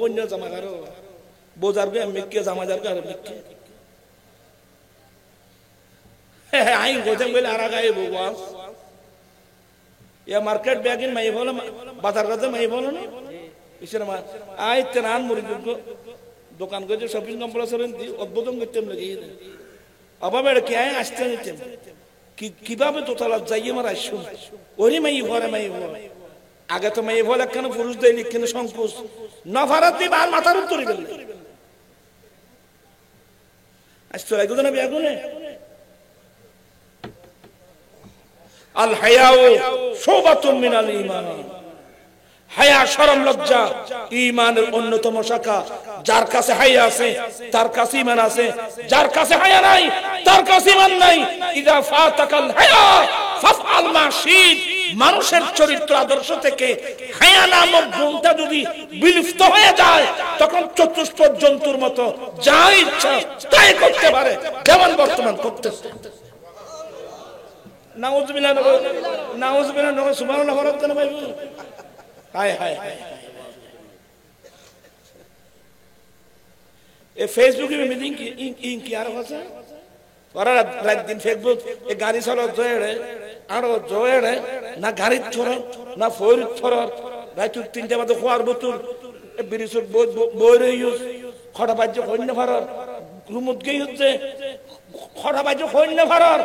বন্য জামাই আরো বোঝার গে মেকে জামাই যার আরো মেকে আই গোজম বলে আর গায়ে বস ইয়া মার্কেট ব্যাগিন মাই বলে বাজার কাছে মাই বলে না ইসের মা আই তেনান মুরিদুগ দোকান করে শপিং কমপ্লেক্স এর উদ্বোধন করতে লাগি অভাবে কি আই আসতে নিতেম কি কিভাবে তোতলা যাইয়ে মার আইসুম ওরে মাই ভরে মাই ভরে আগে তো মাই ভরে কেন পুরুষ দেই কেন সংকোচ নফারাত দি আর মাথার উত্তর দিবেন আসতো লাগো না বেগুনে আল হায়াউ শুবাতুম মিনাল ঈমান হায়া শরম লজ্জা ঈমানের অন্যতম শাখা যার কাছে হায়া আছে তার কাছে ঈমান আছে যার কাছে হায়া নাই তার কাছে ঈমান নাই ইযা ফাতাকাল হায়া ফাফআল মা শিত মানুষের চরিত্র আদর্শ থেকে হায়া নামক গুণটা যদি বিলুপ্ত হয়ে যায় তখন চতুষ্পদ জন্তুর মতো যা ইচ্ছা তাই করতে পারে যেমন বর্তমান করতেছে নাউজুবিল্লাহ নাউজুবিল্লাহ সুবহানাল্লাহ রাব্বানা ভাই হায় হায় হায় এ ফেসবুকে মিটিং কি আর হচ্ছে ওরা রাত দিন ফেসবুক এ গাড়ি চালা জয়েড়ে আরো জয়েড়ে না গাড়ির থর না ফোর থর রাত 3টা বাজে খোয়ার বোতল ব্রিজের বই ইউজ খড়া বাজ্য কন্যা ভারত রুমত গেই হচ্ছে খড়া বাজ্য কন্যা ভারত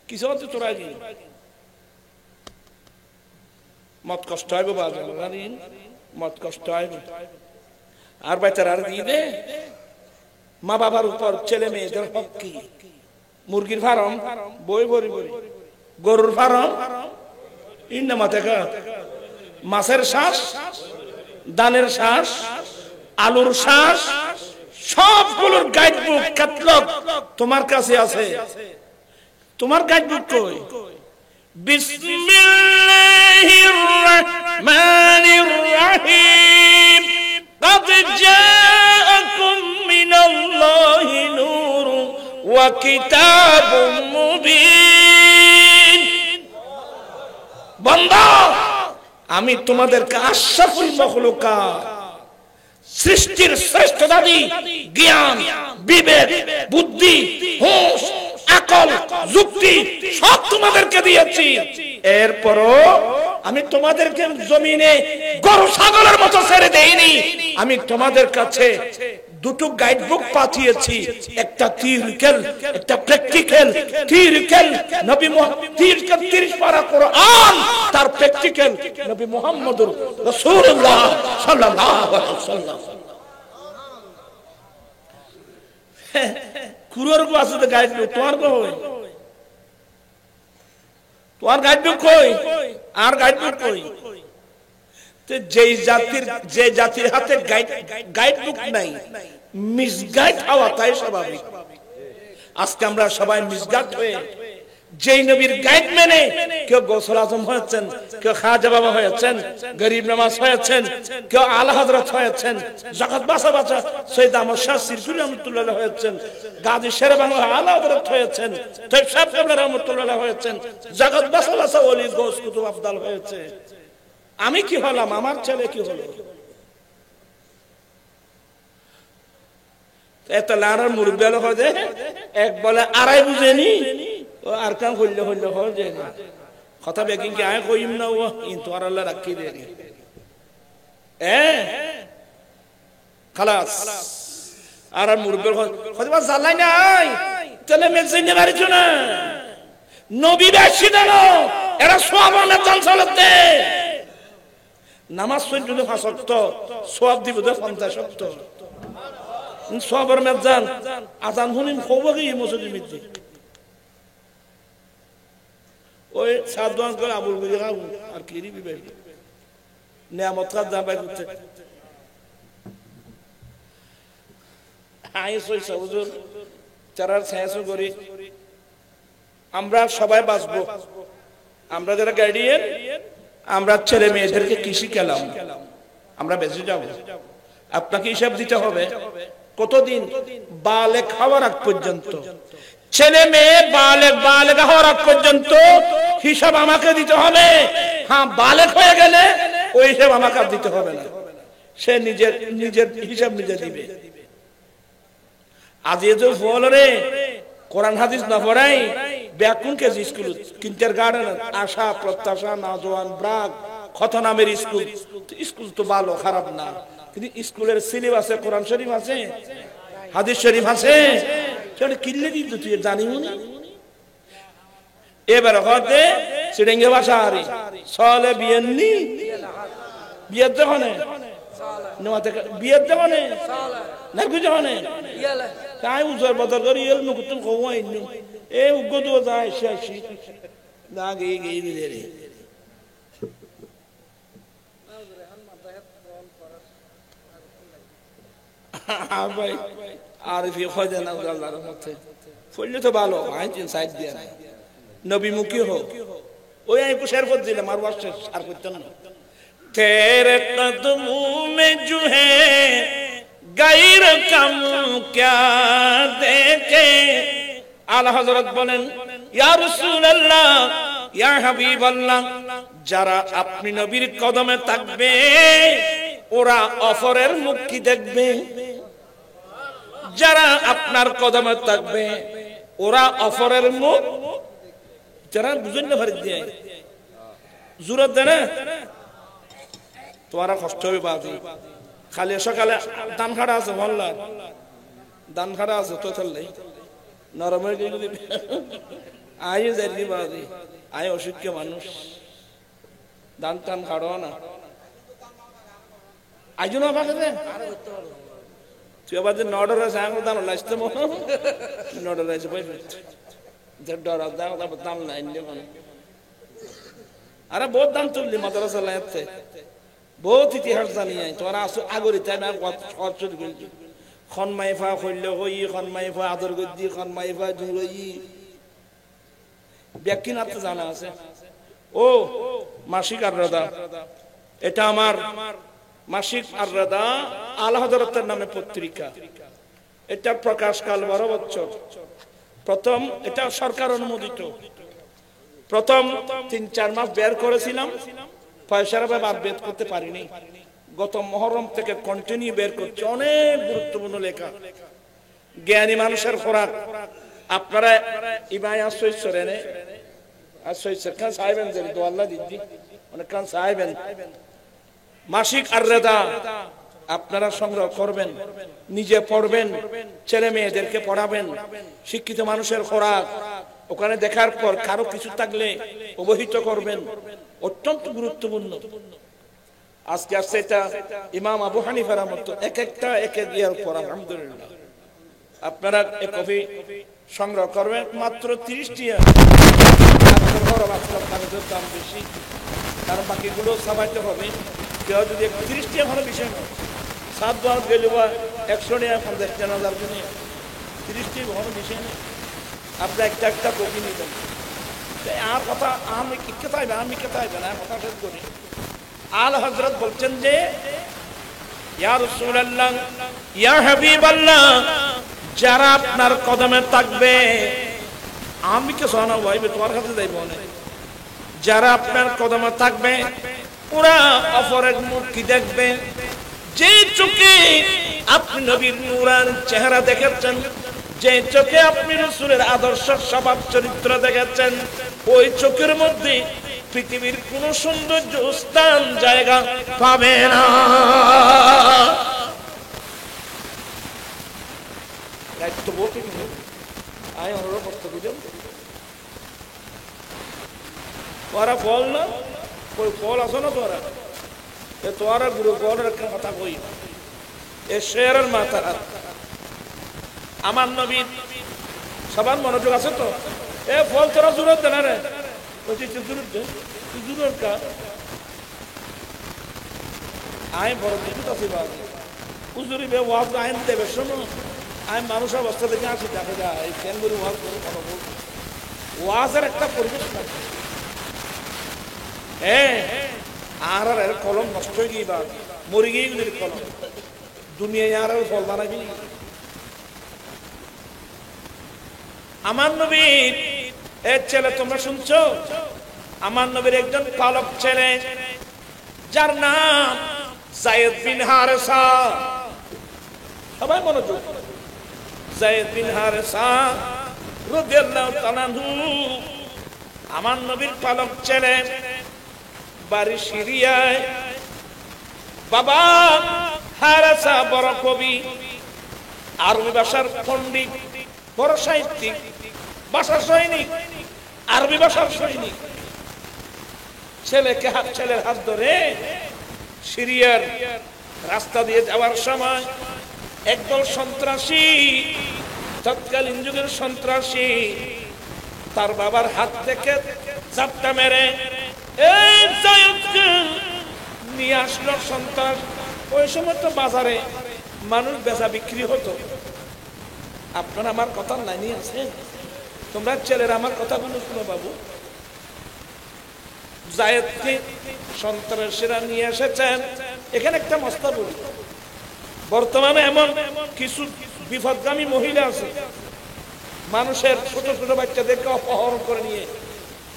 কিছু হচ্ছে তোরা কি মত কষ্ট হয় বাবা মত কষ্ট হয় আর বাচ্চারা আর দিয়ে দে মা বাবার উপর ছেলে মেয়েদের হক কি মুরগির ফার্ম বই ভরি ভরি গরুর ফার্ম ইন্না মাথা মাছের শ্বাস দানের শ্বাস আলুর শ্বাস সবগুলোর গাইড বুক ক্যাটালগ তোমার কাছে আছে তোমার গাইড বুক কই বিসমিল্লাহির রহমানির রহিম قد جاءكم من الله نور وكتاب مبين বান্দা আমি তোমাদেরকে আশরাফুল মাখলুকাত সৃষ্টির শ্রেষ্ঠ দাদি জ্ঞান বিবেক বুদ্ধি হুঁশ আকল যুক্তি সব তোমাদেরকে দিয়েছি এরপরও আমি তোমাদেরকে জমিনে গরু ছাগলের মতো ছেড়ে দেইনি আমি তোমাদের কাছে দুটো গাইড বুক পাঠিয়েছি একটা থিওরিক্যাল একটা প্র্যাকটিক্যাল থিওরিক্যাল নবী মুহাম্মদ 30 পারা কোরআন তার প্র্যাকটিক্যাল নবী মুহাম্মদুর রাসূলুল্লাহ সাল্লাল্লাহু আলাইহি ওয়াসাল্লাম কুরআন কো আছে তো গাইড বুক তোমার কই তোমার গাইড বুক কই আর গাইড বুক কই তে যে জাতির হাতে গাইড বুক নাই মিসগাইড হওয়া তাই স্বাভাবিক আজকে আমরা সবাই মিসগাইড হয়ে যেই নবীর গাইড মেনে কেউ গৌসুল আজম হয়েছেন কেউ খাজা বাবা হয়েছেন গরিব নওয়াজ হয়েছেন কেউ আলা হযরত হয়েছেন জাকাত বাসা বাসা সৈয়দ আহমদ শাহ সিরকুরি রহমাতুল্লাহ হয়েছেন গাজী শেরে বাংলা আলা হযরত হয়েছেন তৈব সাহেব কাবলা রহমাতুল্লাহ হয়েছেন জাকাত বাসা বাসা ওলি গৌস কুতুব আফদাল হয়েছে আমি কি হলাম আমার ছেলে কি হলো এত লাড়ার মুরব্বি হয়ে এক বলে আড়াই বুঝেনি ও আর কাম হইলে হইলে হয়ে না কথা বেকিং কি আয় কইম না ও কিন্তু আর আল্লাহ রাখি দেনি খালাস আর মুরব্বি হয়তো জ্বালাই নাই তাহলে মেজে পারিছ না নবী বেশি জানো এরা সোয়াবের জান চলতে নামাজ পড়ি যদি 5 ওয়াক্ত সওয়াব দিব 50 ওয়াক্ত সোয়াবের মেজান আজান শুনিন কব কি মসজিদের মধ্যে ওই সাদওয়ান করে আবুল গুলি খাও আর কি রি বিবে নিয়ামত কাজ দাবাই করতে আইস হইছে হুজুর চারার ছায়াসু করি আমরা সবাই বাঁচবো আমরা যারা গার্ডিয়ান আমরা ছেলে মেয়েদেরকে কি শিখালাম আমরা বেঁচে যাব আপনাকে হিসাব দিতে হবে কতদিন বালেগ হওয়ার আগ পর্যন্ত ছেলে মেয়ে বালেগ হওয়ার আগ পর্যন্ত হিসাব আমাকে দিতে হবে হ্যাঁ বালেগ হয়ে গেলে ওই হিসাব আমাকে আর দিতে হবে না সে নিজের হিসাব নিজে দিবে আজ এ যে বলরে কোরআন হাদিস না পড়াই ব্যাকুন কেজি স্কুল কিন্ডারগার্টেন আশা প্রত্যাশা নাজওয়ান ব্রাক কত নামের স্কুল তো ভালো খারাপ না কিন্তু স্কুলের সিলেবাসে কোরআন শরীফ আছে হাদিস শরীফ আছে সেটা কিনলে দিত তুই জানিও না এবার হতে সিডেঙ্গে ভাষা আরে সলে বিয়েননি বিয়ের যখনে নেওয়াতে বিয়ের যখনে না যখনে তাই উজর বদল করি এল নুকুতুন কওয়াই নি এ উগদো যায় শেষি না গই গই দিলে রে ভাই আরিফি খোঁজে না আল্লাহর মতে ফলে তো ভালো আইন সাইড দিয়ে নবী মুখী হোক ওই আমি শেয়ার করে দিলাম আর ওয়াশ শেয়ার করতেন না তেরে কদমো মে জো হ্যায় গায়র কম क्या देखे আলা হযরত বলেন ইয়া রাসূলুল্লাহ ইয়া হাবিবাল্লাহ যারা আপনি নবীর কদমে থাকবে ওরা অপরের মুখ কি দেখবে যারা আপনার কদমে থাকবে ওরা অপরের মুখ যারা বুঝেন না ভারি দিয়ে জুরত দেয় না তোমারা কষ্ট হবে বাদি খালি সকালে দান খাড়া আছে মহল্লা দান খাড়া আছে তো চললে নরমের যদি আয় যাই বাদি আয় অসুখ্য মানুষ দান টান খাড়ো না আইজো না পাকে দে তুই আবার যে নডর আছে আঙুল দান লাইতে মনে নডর আছে ভাই যে ডর দাও তারপর দাম লাইন দে মানে আরে বহুত দাম তুললি মাদ্রাসা লাইতে বহুত ইতিহাস জানি আই তোরা আসো আগরি তাই না খরচ করলি খনমাইফা কইলে কই খনমাইফা আদর গদ্দি খনমাইফা জুরই ব্যাখ্যা না তো জানা আছে ও মাসিক আরদা এটা আমার মাসিক আরদা আলা হযরতের নামে পত্রিকা এটা প্রকাশকাল 12 বছর প্রথম এটা সরকার অনুমোদিত প্রথম 3-4 মাস বের করেছিলাম পয়সার ব্যাপারে বের করতে পারিনি গত মুহররম থেকে কন্টিনিউ বের করছি অনেক গুরুত্বপূর্ণ লেখা জ্ঞানী মানুষের খোরাক আপনারা ইমাই আসইছরেনে আসইছর খান সাহেবেন যে দোয়াল্লা দিদি অনেক খান সাহেবেন মাসিক আরদা আপনারা সংগ্রহ করবেন নিজে পড়বেন ছেলে মেয়েদেরকে পড়াবেন শিক্ষিত মানুষের খোরাক ওখানে দেখার পর কারো কিছু থাকলে অবহিত করবেন অত্যন্ত গুরুত্বপূর্ণ আজকে আসছে এটা ইমাম আবু হানিফার মতো এক একটা এক এক ইয়ার পর আলহামদুলিল্লাহ আপনারা এই কপি সংগ্রহ করবেন মাত্র 30 টাকা দাম বেশি কারণ বাকিগুলো সাবাইতে হবে কেউ যদি 30 টাকা ভালো বিষয় নয় 7 বার গেলে বা 100 টাকা 50,000 জন্য 30 টাকা ভালো বিষয় নেই আপনি একটা একটা কপি নিতেন আর কথা আমি কোথায় না কথা শেষ করি আল হযরত বলছেন যে ইয়া রাসূলুল্লাহ ইয়া হাবিবাল্লাহ যারা আপনার কদমে থাকবে আমি কে শোনা ভাই তোমার কাছে যাইব না যারা আপনার কদমে থাকবে ওরা অপরের মুখ কি দেখবে যে চোখে আপনি নবীর নূরানি চেহারা দেখেছেন যে চোখে আপনি রাসূলের আদর্শ স্বভাব চরিত্র দেখেছেন ওই চোখের মধ্যে পৃথিবীর কোন সৌন্দর্য স্থান জায়গা পাবে না তো বলতে আয় অনুরোধ করতে বুঝেন তোরা ফল না ওই ফল আসো না তোরা গুরু ফলের একটা কথা কই এ শেরের মাথা আমার নবী সবার মনোযোগ আছে তো এ ফল তোরা জুরত দে না রে বলছি জুরত দে জুরত কা আয় বড় দুঃখ আছে বাবা হুজুরি বে ওয়াজ আইন দেবে শোনো আমি মানুষ অবস্থা থেকে আসি দেখা যায় এই কেন করে ওয়াজ করে কথা বল ওয়াজের একটা পরিবেশ থাকে হ্যাঁ আর আর কলম নষ্ট হয়ে গিয়ে বা মরে গিয়ে গেলে কলম দুনিয়ায় আর ফল বানাবি আমার নবীর এর ছেলে তোমরা শুনছো আমার নবীর একজন পালক ছেলে যার নাম যায়েদ বিন হারেসা সবাই মনোযোগ যায়েদ বিন হারেসা রাদিয়াল্লাহু তাআলা আনহু আমার নবীর পালক ছেলে বাড়ি সিরিয়ায় বাবা হারেসা বড় কবি আরবি ভাষার পণ্ডিত বড় সাহিত্যিক ভাষার সৈনিক আরবি ভাষার সৈনিক ছেলের হাত ধরে সিরিয়ার রাস্তা দিয়ে যাওয়ার সময় একদল সন্ত্রাসী তৎকালীন যুগের সন্ত্রাসী তার বাবার হাত থেকে ঝাপটা মেরে এই যায়েদকে নিয়ে আসলো সন্ত্রাস ওই সময় তো বাজারে মানুষ বেচা বিক্রি হতো আপনারা আমার কথার লাইনে আছেন তোমরা ছেলেরা আমার কথাগুলো শুনো বাবু যায়েদকে সন্ত্রাসীরা নিয়ে এসেছেন এখানে একটা মস্তা বলি বর্তমানে এমন কিছু বিপদগামী মহিলা আছে মানুষের ছোট ছোট বাচ্চাদেরকে অপহরণ করে নিয়ে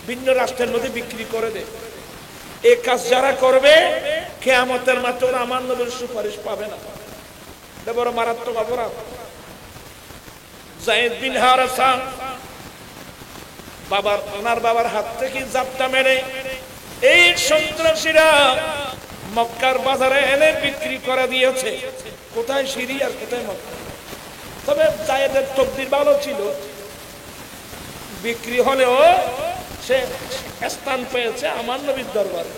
ভিন্ন রাষ্ট্রের মধ্যে বিক্রি করে দেয় এই কাজ যারা করবে কিয়ামতের মাঠে ওরা আমার নবীর সুপারিশ পাবে না এটা বড় মারাত্মক অপরাধ যায়েদ বিন হারেসা ওনার বাবার হাত থেকে জাপটা মেরে এই সন্ত্রাসীরা মক্কার বাজারে এনে বিক্রি করে দিয়েছে। কোথায় সিরিয়ার কোথায় মক্কা। তবে যায়েদের তকদির ভালো ছিল, বিক্রি হলেও সে স্থান পেয়েছে আমার নবীর দরবারে।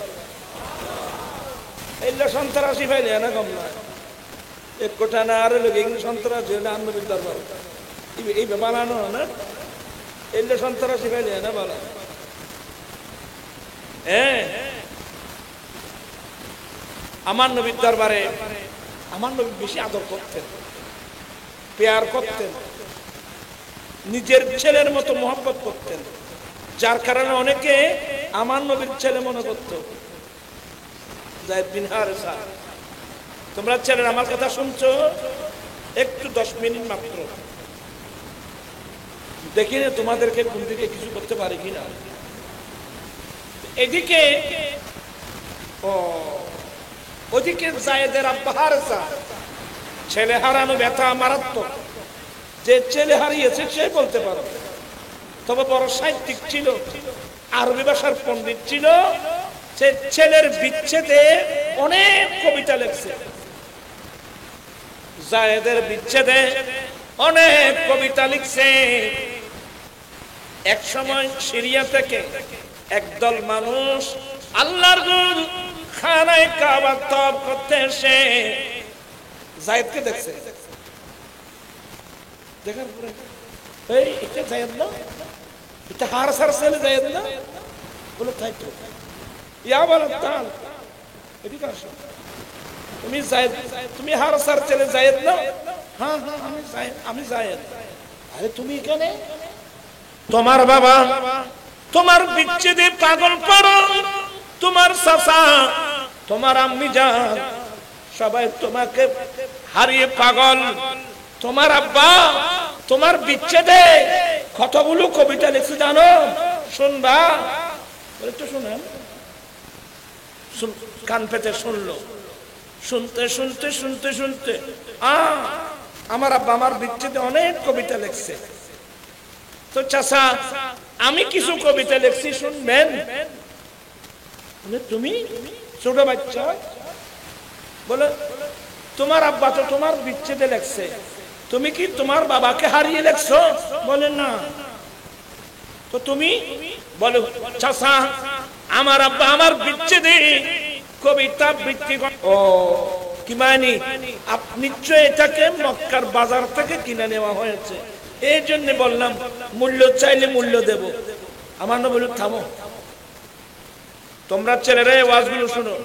এইগুলো সন্ত্রাসী পাইলে না কম নয়, এক কোটা না আরো লোক এগুলো সন্ত্রাসী হলে আর নবীর দরবারে এই বানানো না, এগুলো সন্ত্রাসী পাইলে না বলা। হ্যাঁ, আমার নবীর দরবারে আমার নবী বেশি আদর করতেন, পেয়ার করতেন, নিজের ছেলের মতো মহব্বত করতেন, যার কারণে অনেকে আমার নবীর ছেলে মনে করত। যায়েদ বিন হারেসা, তোমরা ছেলের আমার কথা শুনছো, একটু 10 মিনিট মাত্র দেখি না তোমাদেরকে কোন দিকে কিছু করতে পারে কিনা। এদিকে ওদিকে যায়েদের আব্বা হারেসা, ছেলে হারানো ব্যথা মারাত্মক। যে ছেলে হারিয়েছে সে বলতে পারো, তবে বড় সাহিত্যিক ছিল, আরবি ভাষার পণ্ডিত ছিল। সে ছেলের বিচ্ছেদে অনেক কবিতা লিখছে, যায়েদের বিচ্ছেদে অনেক কবিতা লিখছে। এক সময় সিরিয়া থেকে একদল মানুষ আল্লাহর খানায় কাবা তওয়াফ করতে এসে যায়েদকে দেখছে। দেখার পরে এই এটা যায়েদ না, এটা হারেসার ছেলে যায়েদ না, বলে তাই তো। ইয়া বলো তাল, এদিকে আসো, তুমি যায়েদ, তুমি হারেসার ছেলে যায়েদ না? হ্যাঁ হ্যাঁ আমি যায়েদ। আরে তুমি এখানে? তোমার বাবা তোমার বিচ্ছেদে পাগল করো, তোমার চাচা, তোমার আম্মি জান সবাই তোমাকে হারিয়ে পাগল। তোমার আব্বা তোমার বিচ্ছেদে কতগুলো কবিতা লিখছে জানো? শুনবা? একটু শুনেন। কান পেতে শুনলো, শুনতে শুনতে শুনতে শুনতে আমার আব্বা আমার বিচ্ছেদে অনেক কবিতা লিখছে। তো চাচা আমি কিছু কবিতা লিখছি, শুনবেন? তুমি ছোট বাচ্চা, বলে তোমার আব্বা তো তোমার বিচ্ছেদে লিখছে, তুমি কি তোমার বাবাকে হারিয়ে লিখছো? বলে না। তো তুমি? বলে চাচা আমার আব্বা আমার বিচ্ছেদে কবিতা বৃত্তি। ও কি মানে? নিশ্চয় এটাকে মক্কার বাজার থেকে কিনে নেওয়া হয়েছে, এই জন্য বললাম মূল্য চাইলে মূল্য দেব। আমার না বলল থামো, তোমরা ছেলেরা ওয়াজগুলো শুনো।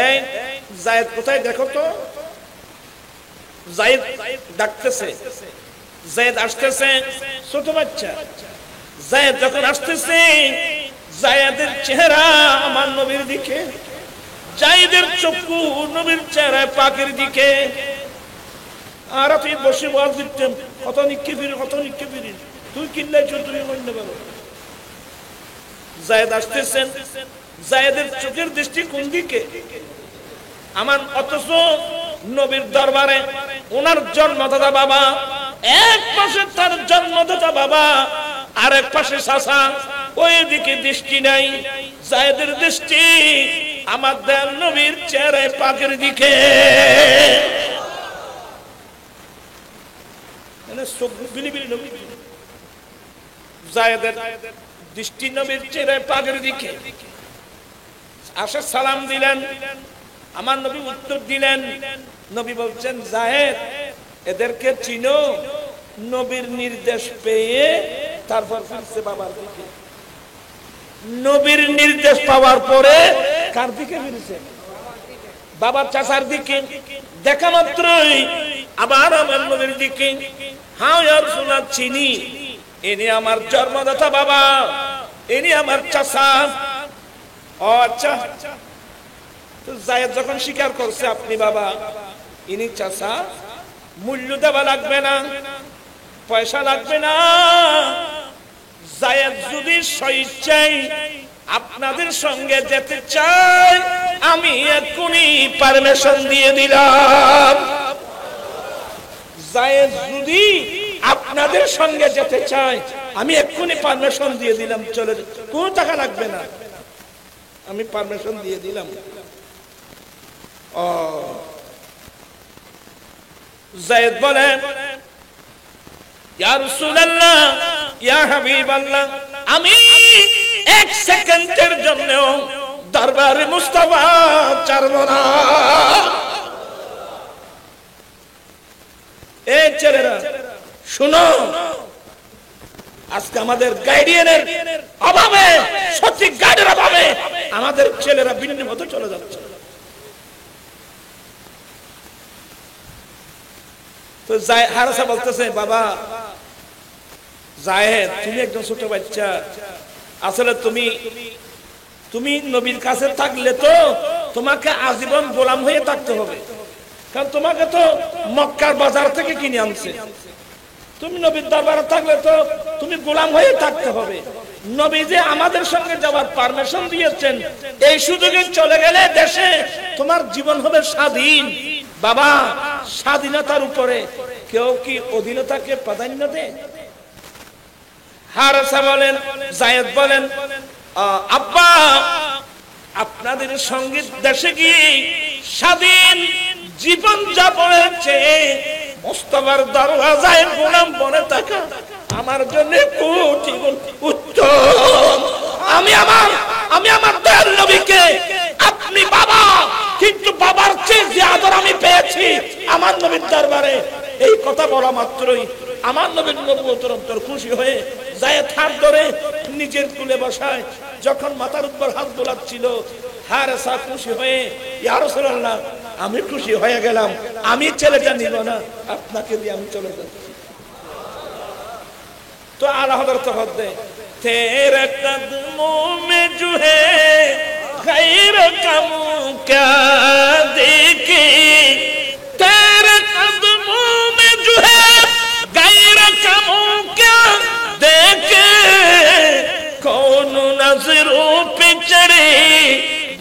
এই যায়েদ কোথায় দেখো তো? যায়েদ ডাকতেছে, যায়েদ আসতেছে, ছোট বাচ্চা। যায়েদ যখন আসতেছে, যায়েদের চেহারা আমার নবীর দিকে, যায়েদের চক্ষু নবীর চেহারায় পাকের দিকে। আর তুই বসে ওয়াজ দিতেন, কত নিক্ষে ফিরি, কত নিক্ষে ফিরি, তুই কিনলেছো, তুমি মন্য পারো। যায়েদ আসতেছেন, যায়েদের চোখের দৃষ্টি কোন দিকে? আমার, অথচ নবীর দরবারে ওনার জন্মদাতা বাবা, এক পাশে তার জন্মদাতা বাবা, আরেক পাশে চাচা, ওই দিকে দৃষ্টি নাই। যায়েদের দৃষ্টি আমার দয়াল নবীর চেহারায় পাকের দিকে। যায়েদের দৃষ্টি নবীর চেহারায় পাকের দিকে। আসে সালাম দিলেন, আমার নবী উত্তর দিলেন। নবী বলছেন যায়েদ এদেরকে চিনো? নবীর নির্দেশ পেয়ে তারপর ফিরছে বাবার দিকে। নবীর নির্দেশ পাওয়ার পরে কার দিকে ফিরছে? বাবার চাচার দিকে। দেখা মাত্রই আবার আমার নবীর দিকে। হ্যাঁ ইয়া রাসূলুল্লাহ, চিনি, ইনি আমার জন্মদাতা বাবা, ইনি আমার চাচা। ও আচ্ছা। তো যায়েদ যখন স্বীকার করছে আপনি বাবা, ইনি চাচা, মূল্য দেওয়া লাগবে না, পয়সা লাগবে না। যায়েদ যদি স্বেচ্ছায় আপনাদের সঙ্গে যেতে চাই, আমি এক্ষুনি পারমিশন দিয়ে দিলাম। জায়েদ যদি আপনাদের সঙ্গে যেতে চায় আমি এক্ষুনি পারমিশন দিয়ে দিলাম, চলে কোনো টাকা লাগবে না, আমি পারমিশন দিয়ে দিলাম। জায়েদ বলে ইয়া রাসূলুল্লাহ ইয়া হাবিবাল্লাহ, আমি এক সেকেন্ডের জন্য দরবারে মুস্তাফা ছাড়ব না। এই ছেলেরা শুনো, আজকে আমাদের গাইডিয়ানের অভাবে, সঠিক গাইডের অভাবে আমাদের ছেলেরা ভিন্ন মতো চলে যাচ্ছে। তো হারেসা বলতেছে, বাবা জায়েদ তুমি একজন ছোট বাচ্চা, আসলে তুমি নবীর কাছে থাকলে তো তোমাকে আজীবন গোলাম হয়ে থাকতে হবে, কারণ তোমাকে তো মক্কার বাজার থেকে কিনে আনছে। তুমি নবীর দরবারে থাকলে তো তুমি গোলাম হয়ে থাকতে হবে। নবী যে আমাদের সঙ্গে যাওয়ার পারমিশন দিয়েছেন, এই সুযোগে চলে গেলে দেশে তোমার জীবন হবে স্বাধীন। বাবা, স্বাধীনতার উপরে কেউ কি অধীনতাকে প্রাধান্য দেয়? হারেসা বলেন, জায়েদ বলেন, আব্বা আপনাদের সঙ্গে দেশে গিয়ে স্বাধীন জীবন যাপনের চেয়ে মুস্তাফার দরওয়াজায় গোলাম বনে থাকা আমার জন্য কোটি গুণ উত্তম। আমি আমার দয়াল নবীকে, আপনি বাবা, কিন্তু বাবার চেয়ে যে আদর আমি পেয়েছি আমার নবীর দরবারে, এই কথা বলা মাত্রই আমার নবীর নবুয়তের অন্তর খুশি হয়ে জায়েদ হাত ধরে নিজের কুলে বসায়। যখন মাথার উপর হাত বোলাচ্ছিল, হারেসা খুশি হয়ে, ইয়া রাসূলুল্লাহ আমি খুশি হয়ে গেলাম, আমি ছেলেটা নিব না, আপনাকে দিয়ে আমি চলে যাচ্ছি। তো আলা হযরত হদে তেরে কদমোं में जो है खैर कम क्या देखे, तेरे कदमों में जो है गैर कम क्या देखे, कौन नजरों पे चढ़े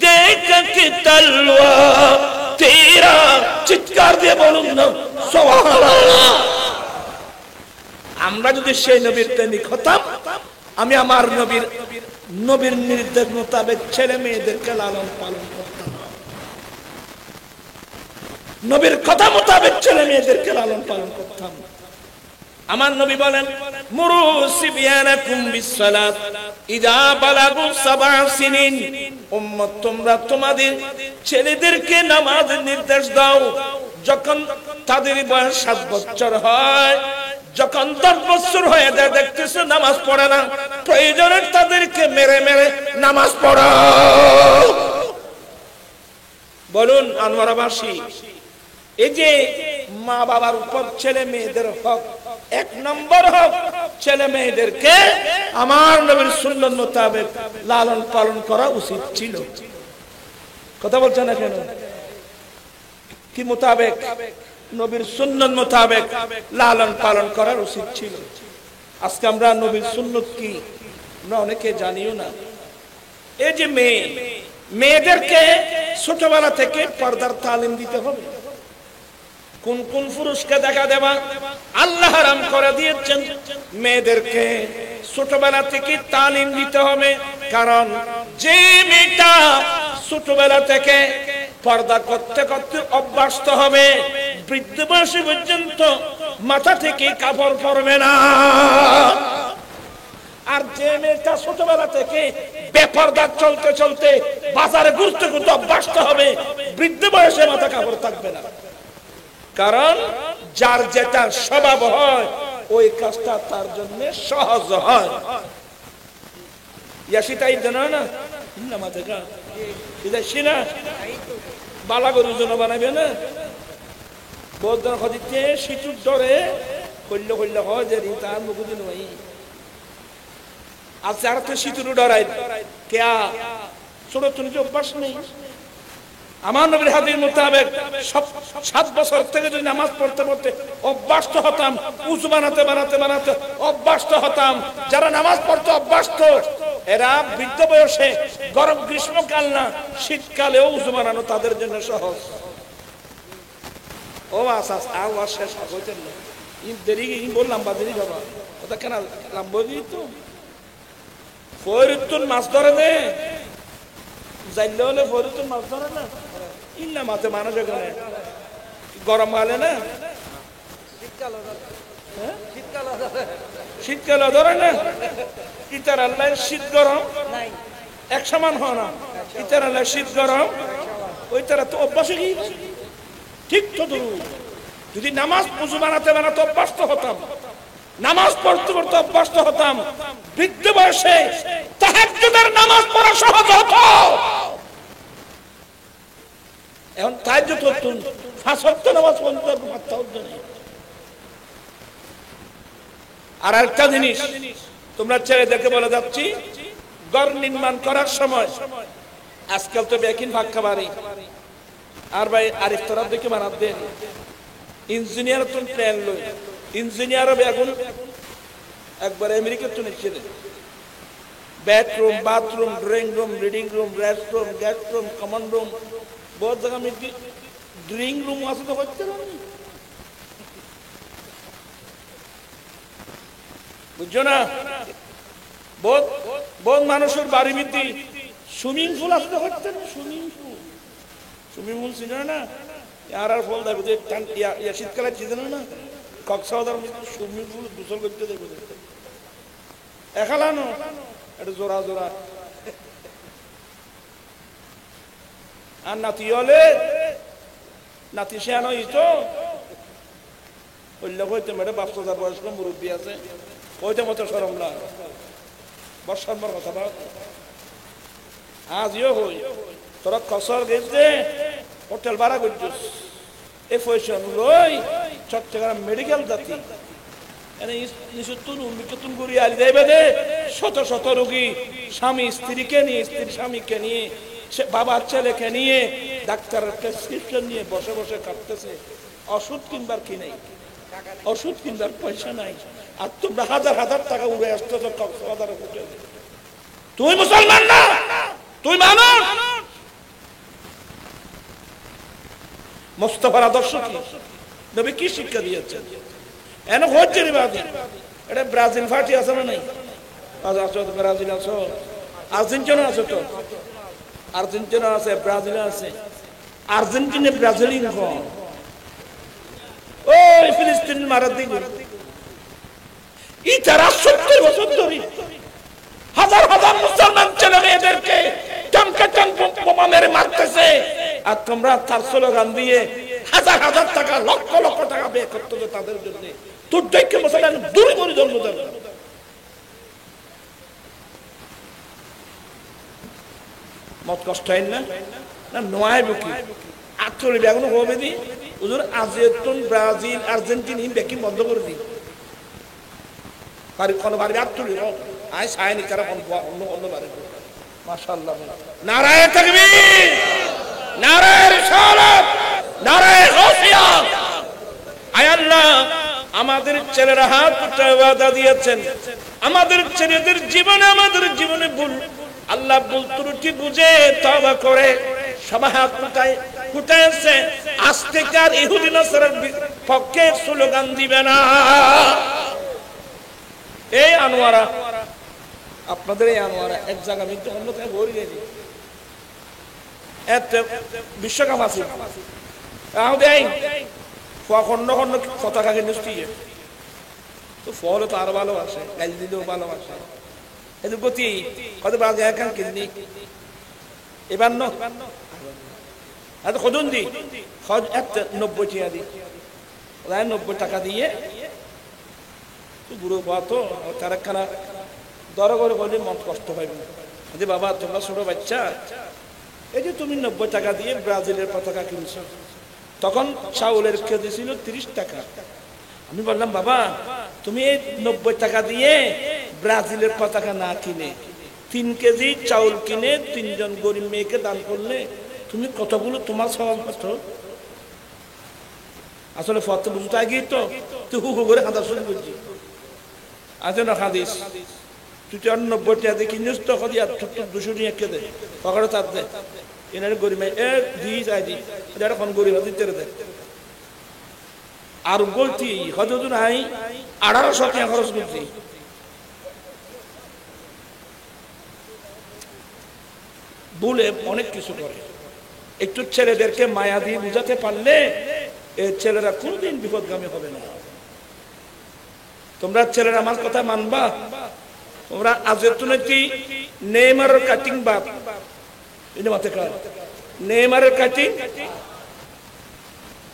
देख के तलवार तेरा। চিৎকার দিয়ে বলুন না সুবহানাল্লাহ। আমরা যদি সেই নবীর প্রেমিক হতাম, আমি আমার নবীর নির্দেশ মোতাবেক ছেলে মেয়েদেরকে লালন পালন করতাম, নবীর কথা মোতাবেক ছেলে মেয়েদেরকে লালন পালন করতাম। আমার নবী বলেন, মুরু সিবিয়ানাকুম বিসসালাত ইযা বালাগু সাবআ সিনিন, উম্মত তোমরা তোমাদের ছেলেদেরকে নামাজের নির্দেশ দাও যখন তাদের বয়স 7 বছর হয়। যখন 10 বছর হয়ে যায় দেখতেছো নামাজ পড়ে না, প্রয়োজনে তাদেরকে মেরে মেরে নামাজ পড়াও। বলুন আনোয়ারাবাসী, এই যে মা বাবার উপর ছেলে মেয়েদের হক, 1 নম্বর হক ছেলে মেয়েদেরকে আমার নবীর সুন্নাত মোতাবেক লালন পালন করা উচিত ছিল। কথা বলছেন না কেন? কি মোতাবেক? নবীর সুন্নাত মোতাবেক লালন পালন করার উচিত ছিল। আজকে আমরা নবীর সুন্নাত কি আমরা অনেকে জানিও না। এই যে মেয়েদেরকে ছোটবেলা থেকে পর্দার তালিম দিতে হবে। কোন কোন পুরুষকে দেখা দেবা আল্লাহ হারাম করে দিয়েছেন, মেয়েদেরকে ছোটবেলা থেকে তালিম দিতে হবে। কারণ যে মেয়েটা ছোটবেলা থেকে পর্দা করতে করতে অভ্যস্ত হবে, বৃদ্ধ বয়স পর্যন্ত মাথা থেকে কাপড় পরবে না। আর যে মেয়েটা ছোটবেলা থেকে বেপরদা চলতে চলতে বাজারে ঘুরতে ঘুরতে অভ্যস্ত হবে, বৃদ্ধ বয়সে মাথা কাপড় থাকবে না। কারণ যার যেটা স্বভাব হয় ওই কাজটা তার জন্য সহজ হয়। ইয়াসিতাই জানা না নামাজে গা ইদাসি না বালা গরুর জন্য বানাবে না, বৌদ্ধ খদিতে শিশুর ডরে কইলে কইলে হয় যে তার মুখুদি নয়। আচ্ছা আর তো শীতুর ডরাই কেয়া ছোট তুমি অভ্যাস নেই। আমার নবীর হাদিস মোতাবেক 7 বছর থেকে যদি নামাজ পড়তে পড়তে অভ্যস্ত হতাম, উযু বানাতে বানাতে বানাতে অভ্যস্ত হতাম, যারা নামাজ পড়তে অভ্যস্ত এরা বৃদ্ধ বয়সে গরম গ্রীষ্মকাল না শীতকালেও উযু বানানো তাদের জন্য সহজ। ও আসাস আওয়াজ শেষ হইতেন না দেরি বললাম বা দেরি বাবা ওটা কেন লাম্ব তো ফরিদুল মাছ ধরে দে যাইলে হলে ফরিদুল মাছ ধরে না ইন্না মাছে মানুষ এখানে গরম কালে না শীতকালে ধরে না ইতার আল্লাহ শীত গরম এক সমান হয় না ইতার আল্লাহ শীত গরম ওই তারা তো অভ্যাসে কি ঠিক তো যদি নামাজ পুজো বানাতে অভ্যস্ত হতাম নামাজ পড়তে পড়তে অভ্যস্ত হতাম বৃদ্ধ বয়সে তাহাজ্জুদের নামাজ পড়া সহজ হতো এখন তাহাজ্জুদ করতুন 5 ওয়াক্ত নামাজ পড়তে পারতে হতো না আর একটা জিনিস তোমরা ছেলেদেরকে বলে যাচ্ছি ঘর নির্মাণ করার সময় আজকাল তো বেকিন ফাঁকা বাড়ি আর ভাই আরেক তরফ দেখে বানাত দেন ইঞ্জিনিয়ার তো প্ল্যান লই ইঞ্জিনিয়ারও বেগুন একবার আমেরিকা তো নিচ্ছে bedroom bathroom drawing room reading room restroom guest room common room বহুত জায়গা মিটি ড্রয়িং রুম আছে তো হচ্ছে না বুঝছো না বহুত বহুত মানুষের বাড়ি মিটি সুইমিং পুল আছে তো হচ্ছে না সুইমিং পুল চিনো না আর ফল দেবে শীতকালে চিনো না কক্সবাজার সুইমিং পুল গোসল করতে দেবে এখালানো এটা জোড়া জোড়া আর নাতি হলে নাতি শেয়ানো তো হইলে হইতে মেরে 5,000 বয়স্ক মুরব্বী আছে হইতে মতো সরম না বর্ষার কথা বল আজিও হই তোরা কসর গেছে হোটেল ভাড়া করছিস এই পয়সা লই চট্টগ্রাম মেডিকেল জাতি শত শত রোগী স্বামী স্ত্রীকে নিয়ে স্ত্রী স্বামীকে নিয়ে বাবার ছেলেকে নিয়ে ডাক্তারের প্রেসক্রিপশন নিয়ে বসে বসে কাটতেছে ওষুধ কিনবার কি নাই ওষুধ কিনবার পয়সা নাই আর তোমরা হাজার হাজার টাকা উড়ে আসতেছ কক্সবাজারে হোটেল তুই মুসলমান না তুই মানুষ মুস্তাফার আদর্শ কি নবী কি শিক্ষা দিয়েছেন এন হচ্ছে রে বাদি এটা ব্রাজিল ফাটি আছে না নাই আছো তো ব্রাজিল আছো আর্জেন্টিনা আছে তো আর্জেন্টিনা আছে ব্রাজিল আছে আর্জেন্টিনা ব্রাজিলিয়ান কোন ওই ফিলিস্তিন মারা দিল ইতারা 70 বছর ধরে হাজার হাজার মুসলমান ছেলে মেয়েদেরকে টমকে বোমা মেরে মারতেছে আর তোমরা তার স্লোগান দিয়ে হাজার হাজার টাকা লক্ষ লক্ষ টাকা ব্যয় করতেছে তাদের জন্য তোর দেখে মুসলমান দূরে দূরে জন্ম দেবে মত কষ্ট হয় না না নয় বুকি আটচল্লি বেগুন হবে দি হুজুর আর্জেন্টিন ব্রাজিল আর্জেন্টিনা বেকিং বন্ধ করে দিই বাড়ি কোনো বাড়ি আটচল্লি আয় সায়নি তারা অন্য অন্য বাড়ি মাশাআল্লাহ নারায়ে তাকবীর নারায়ে রিসালাত নারায়ে গাউসিয়া আয় আল্লাহ আমাদের ছেলেরা হাত উঠায় ওয়াদা দিয়েছেন আমাদের ছেলেদের জীবনে আমাদের জীবনে ভুল আল্লাহ ভুল ত্রুটি বুঝে তওবা করে সবাই হাত উঠাইছে আজ থেকে আর ইহুদি নাসারার পক্ষে স্লোগান দিবে না এই আনোয়ারা আপনাদের এই আনোয়ারা এক জায়গা মিথ্যে অন্য থেকে ভরে গেছি এত বিশ্বকাপ আছে খন্ড খন্ড পতাকা নিশ্চয় তো ফল তো আরো ভালোবাসে গাইল দিলেও ভালোবাসে এদের গতি কত বাজে এখন কিননি এবার ন এত খদুন দি খদ 90 টাকা দি 90 টাকা দিয়ে বুড়ো বা তো তার একখানা দর করে বলে মন কষ্ট পাইবে যে বাবা তোমরা ছোট বাচ্চা এই যে তুমি 90 টাকা দিয়ে ব্রাজিলের পতাকা কিনছো তখন চাউলের কেজি ছিল 30 টাকা আমি বললাম বাবা তুমি এই 90 টাকা দিয়ে ব্রাজিলের পতাকা না কিনে 3 কেজি চাউল কিনে 3 জন গরিব মেয়েকে দান করলে তুমি কতগুলো তোমার স্বভাব কত আসলে ফটো বুঝতে গিয়ে তো তুই হু করে কাঁদা শুরু করছি আছে না হাদিস তুই 90 টাকা দিয়ে কিনিস তো কদি আর 200 টাকা কে দে পকেটে তার দে এনারে গরিব মেয়ে এ দি যাই দি এটা কোন গরিব দিতে দে আর বলতি হয়তো নাই 1800 টাকা খরচ করছি। বলে অনেক কিছু করে। একটু ছেলেদেরকে মায়া দিয়ে বুঝাতে পারলে এই ছেলেরা কোনদিন বিপদগামী হবে না। তোমরা ছেলেরা আমার কথা মানবা? তোমরা আজের তো নাকি নেইমারের কাটিং বাপ নেইমারের কাটিং,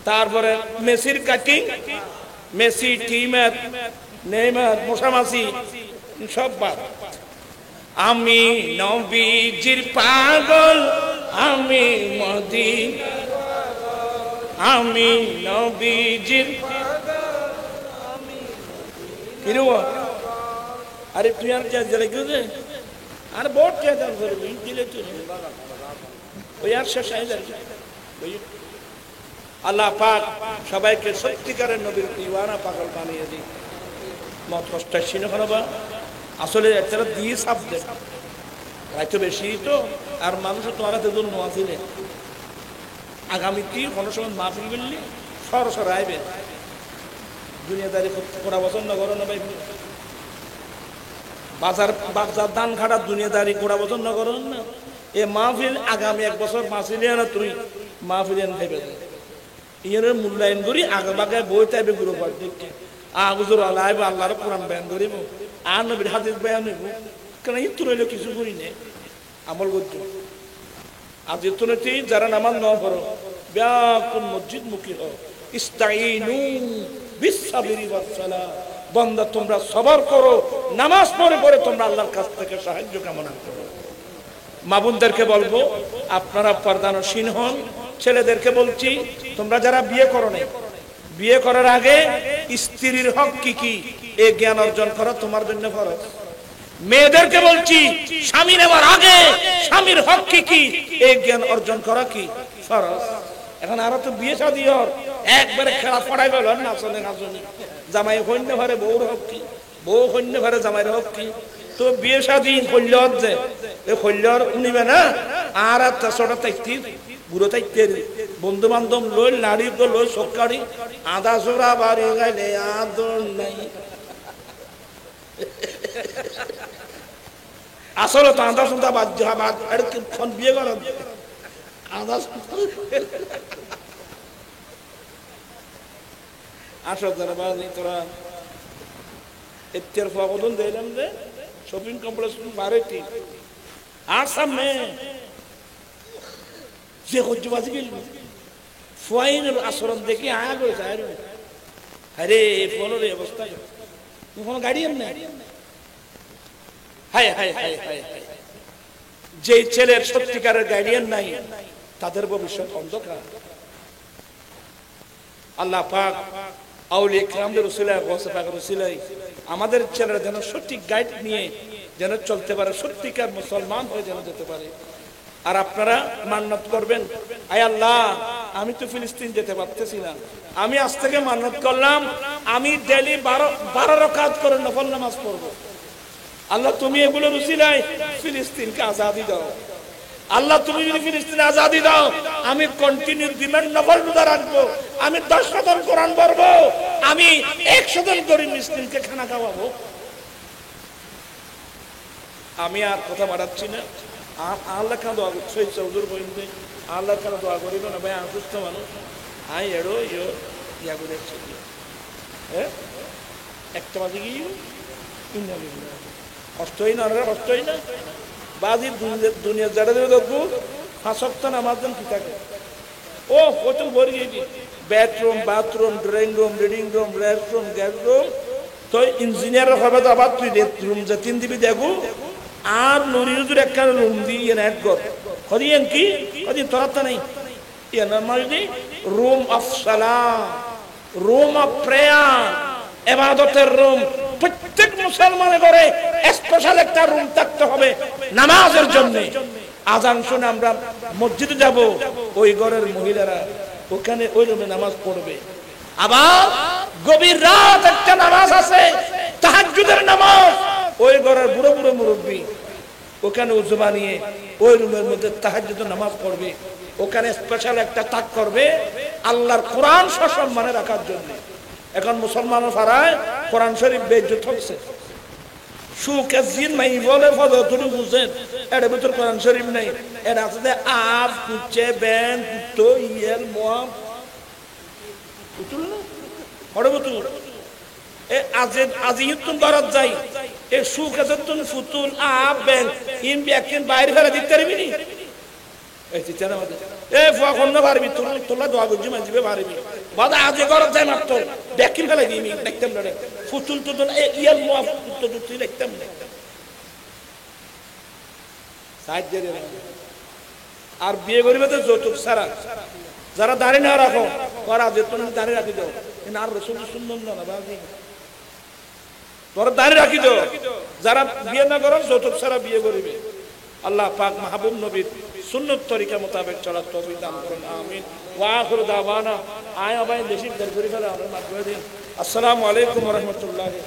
তারপরে মেসির কাটিং, মেসি টিমের নেইমার মশামাছি সব বাপ। আমি নবীজির পাগল, আমি মদিনার পাগল, আমি নবীজির আরে তুই আর যা আর বহুত দিলে ওই আর শেষ আল্লাহ পাক সবাইকে সত্যিকারের নবীর দিওয়ানা পাগল বানিয়ে দিই। মত কষ্ট সিনেমা আসলে একটা দিয়ে সাপ দেয় রাইতো বেশি তো। আর মানুষের তো আগাতে দূর নোয়াছিলে আগামী কি কোনো সময় মাহফিল করলি সরসর আইবে দুনিয়াদারি করা পছন্দ করো না ভাই। বাজার দান খাটার দুনিয়াদারি করা পছন্দ করো না। এ মাহফিল আগামী 1 বছর মাহফিলে না তুই মাহফিল খাইবে ইয়ের মূল্যায়ন করি আগে বাগে বই চাইবে গুরু পাঠ দেখে আগুজোর আল্লাহ আল্লাহর কোরআন বয়ান করিব আর নবীর হাদিস বয়ান হইব। কেন ইত্তু রইলে কিছু করি নে আমল করতো। আজ ইত্তু নেই যারা নামাজ ন করো ব্যাকুল মসজিদ মুখী হও ইস্তাইনু বিসসাবিরি ওয়াস সালাহ। বান্দা তোমরা সবর করো, নামাজ পড়ে পড়ে তোমরা আল্লাহর কাছ থেকে সাহায্য কামনা করো। মা বোনদেরকে বলবো আপনারা পর্দানশীল হন। ছেলেদেরকে বলছি তোমরা যারা বিয়ে করো নাই, বিয়ে করার আগে স্ত্রীর হক কি কি এই জ্ঞান অর্জন করা তোমার জন্য ফরজ। মেয়েদেরকে বলছি স্বামী নেওয়ার আগে স্বামীর হক কি কি এই জ্ঞান অর্জন করা কি ফরজ। এখন আরো তো বিয়ে শাদী হর একবারে খেলা পড়াই গেল নাচনে নাচনি জামাই হইন্য ঘরে বউর হক কি, বউ হইন্য ঘরে জামাইয়ের হক কি। তো বিয়ে শাদী কল্যাণ যে এই কল্যাণ উনিবে না আর ছোট তাইতি বুড়ো তাইতে বন্ধু বান্ধব লই নারী লই সরকারি আধা চোরা বাড়ি গাইলে আদর নাই। আসলে তো আধা সন্ধ্যা বাদ বিয়ে কর আধা আসো তোরা এর ফোন দিলাম যে শপিং কমপ্লেক্স বারে ঠিক আর সামনে যে হজ্জবাজি গেল ফুয়াইনের আচরণ দেখি আয়া করেছে আরে ফোনের অবস্থা কোনো গাড়ি এমনি হায় হায় হায় হায় হায়। যে ছেলের সত্যিকারের গার্ডিয়ান নাই তাদের ভবিষ্যৎ অন্ধকার। আল্লাহ পাক আউলিয়া কিরামদের উসিলায় গৌসে পাকের উসিলায় আমাদের ছেলেরা যেন সঠিক গাইড নিয়ে যেন চলতে পারে, সত্যিকার মুসলমান হয়ে যেন যেতে পারে। আর আপনারা মান্নত করবেন আয় আল্লাহ আমি তো ফিলিস্তিন যেতে পারতেছি না, আমি আজ থেকে মান্নত করলাম আমি ডেইলি 12 রাকাত করে নফল নামাজ পড়বো। আল্লাহ তুমি এগুলো উসিলায় ফিলিস্তিনকে আজাদি দাও। আল্লাহ তুমি যদি ফিলিস্তিনে আজাদি দাও আমি কন্টিনিউ ডিমান্ড নফল রোজা রাখবো, আমি 10 শতক কোরআন পড়বো, আমি 100 জন গরিব মিসকিনকে খানা খাওয়াবো। আমি আর কথা বাড়াচ্ছি না। আল্লাহ কেন দোয়া করছো চৌধুর বইন্দে আল্লাহ কেন দোয়া করিল না ভাই অসুস্থ মানুষ আই এড়ো ইয়া করে হ্যাঁ একটা বাজে গিয়ে কষ্টই না কষ্টই না বাজি দুনিয়া যারা দেখবো 5 সপ্তাহ আমার জন্য কি থাকে ও প্রথম ভরে গিয়েছি bedroom bathroom drawing room reading room restroom gas room তো ইঞ্জিনিয়ার হবে তো আবার তুই রুম যে 3 দিবি দেখো আর নুরিজুর একটা রুম দিয়ে নেট কর কদিন কি কদিন তোরাতে নেই ইয়া নরমালি রুম অফ সালাম রুম অফ প্রেয়ার ইবাদতের রুম প্রত্যেক মুসলমানের ঘরে স্পেশাল একটা রুম থাকতে হবে নামাজের জন্য। আজান শুনে আমরা মসজিদে যাব, ওই ঘরের মহিলারা ওখানে ওই রুমে নামাজ পড়বে। আবার গভীর রাত একটা নামাজ আছে তাহাজ্জুদের নামাজ, ওই ঘরের বুড়ো বুড়ো মুরব্বী ওখানে উযু বানিয়ে ওই রুমের মধ্যে তাহাজ্জুদের নামাজ পড়বে। ওখানে স্পেশাল একটা তাক করবে আল্লাহর কোরআন সসম্মানে রাখার জন্য। এখন মুসলমানের ফারায় কোরআন শরীফ বেইজ্জত হচ্ছে সুকে জিন নাই বলে ফজর তুমি বুঝেন এর ভিতর কোরআন শরীফ নাই এর আছে আব কুচে বেন কুতো ইয়েল মোয়াম কুতুল না হড়ে বুতুল এ আজি তুম দরজ যাই এ সুকে তুম ফুতুল আব বেন ইন ব্যাকিন বাইরে ফেলে দিতে পারবি নি এই চিন্তা আমাদের এ ফুয়া কোন পারবি তোলা দোয়া গুজি মানজিবে পারবি বাদা আজে গরজ যায় মাত্র ব্যাকিন ফেলে দিবি দেখতাম না ফুতুল তো এ ইয়েল মোয়াম কুতো তুই দেখতাম না আর বিয়ে করিবে তো যৌতুক ছাড়া যারা দাঁড়িয়ে না রাখো করা যে তুমি দাঁড়িয়ে রাখি দাও কিন্তু আর রসুল সুন্দর না বাকি তোরা দাঁড়িয়ে রাখি দাও যারা বিয়ে না করো যৌতুক ছাড়া বিয়ে করিবে আল্লাহ পাক মাহবুব নবীর সুন্নত তরিকা মোতাবেক চলার তৌফিক দান করুন আমিন ওয়া আখিরু দাওয়ানা আয় আবাই বেশি দরকারি ফেলে আমরা মাত্র দিন আসসালামু আলাইকুম ওয়া রাহমাতুল্লাহি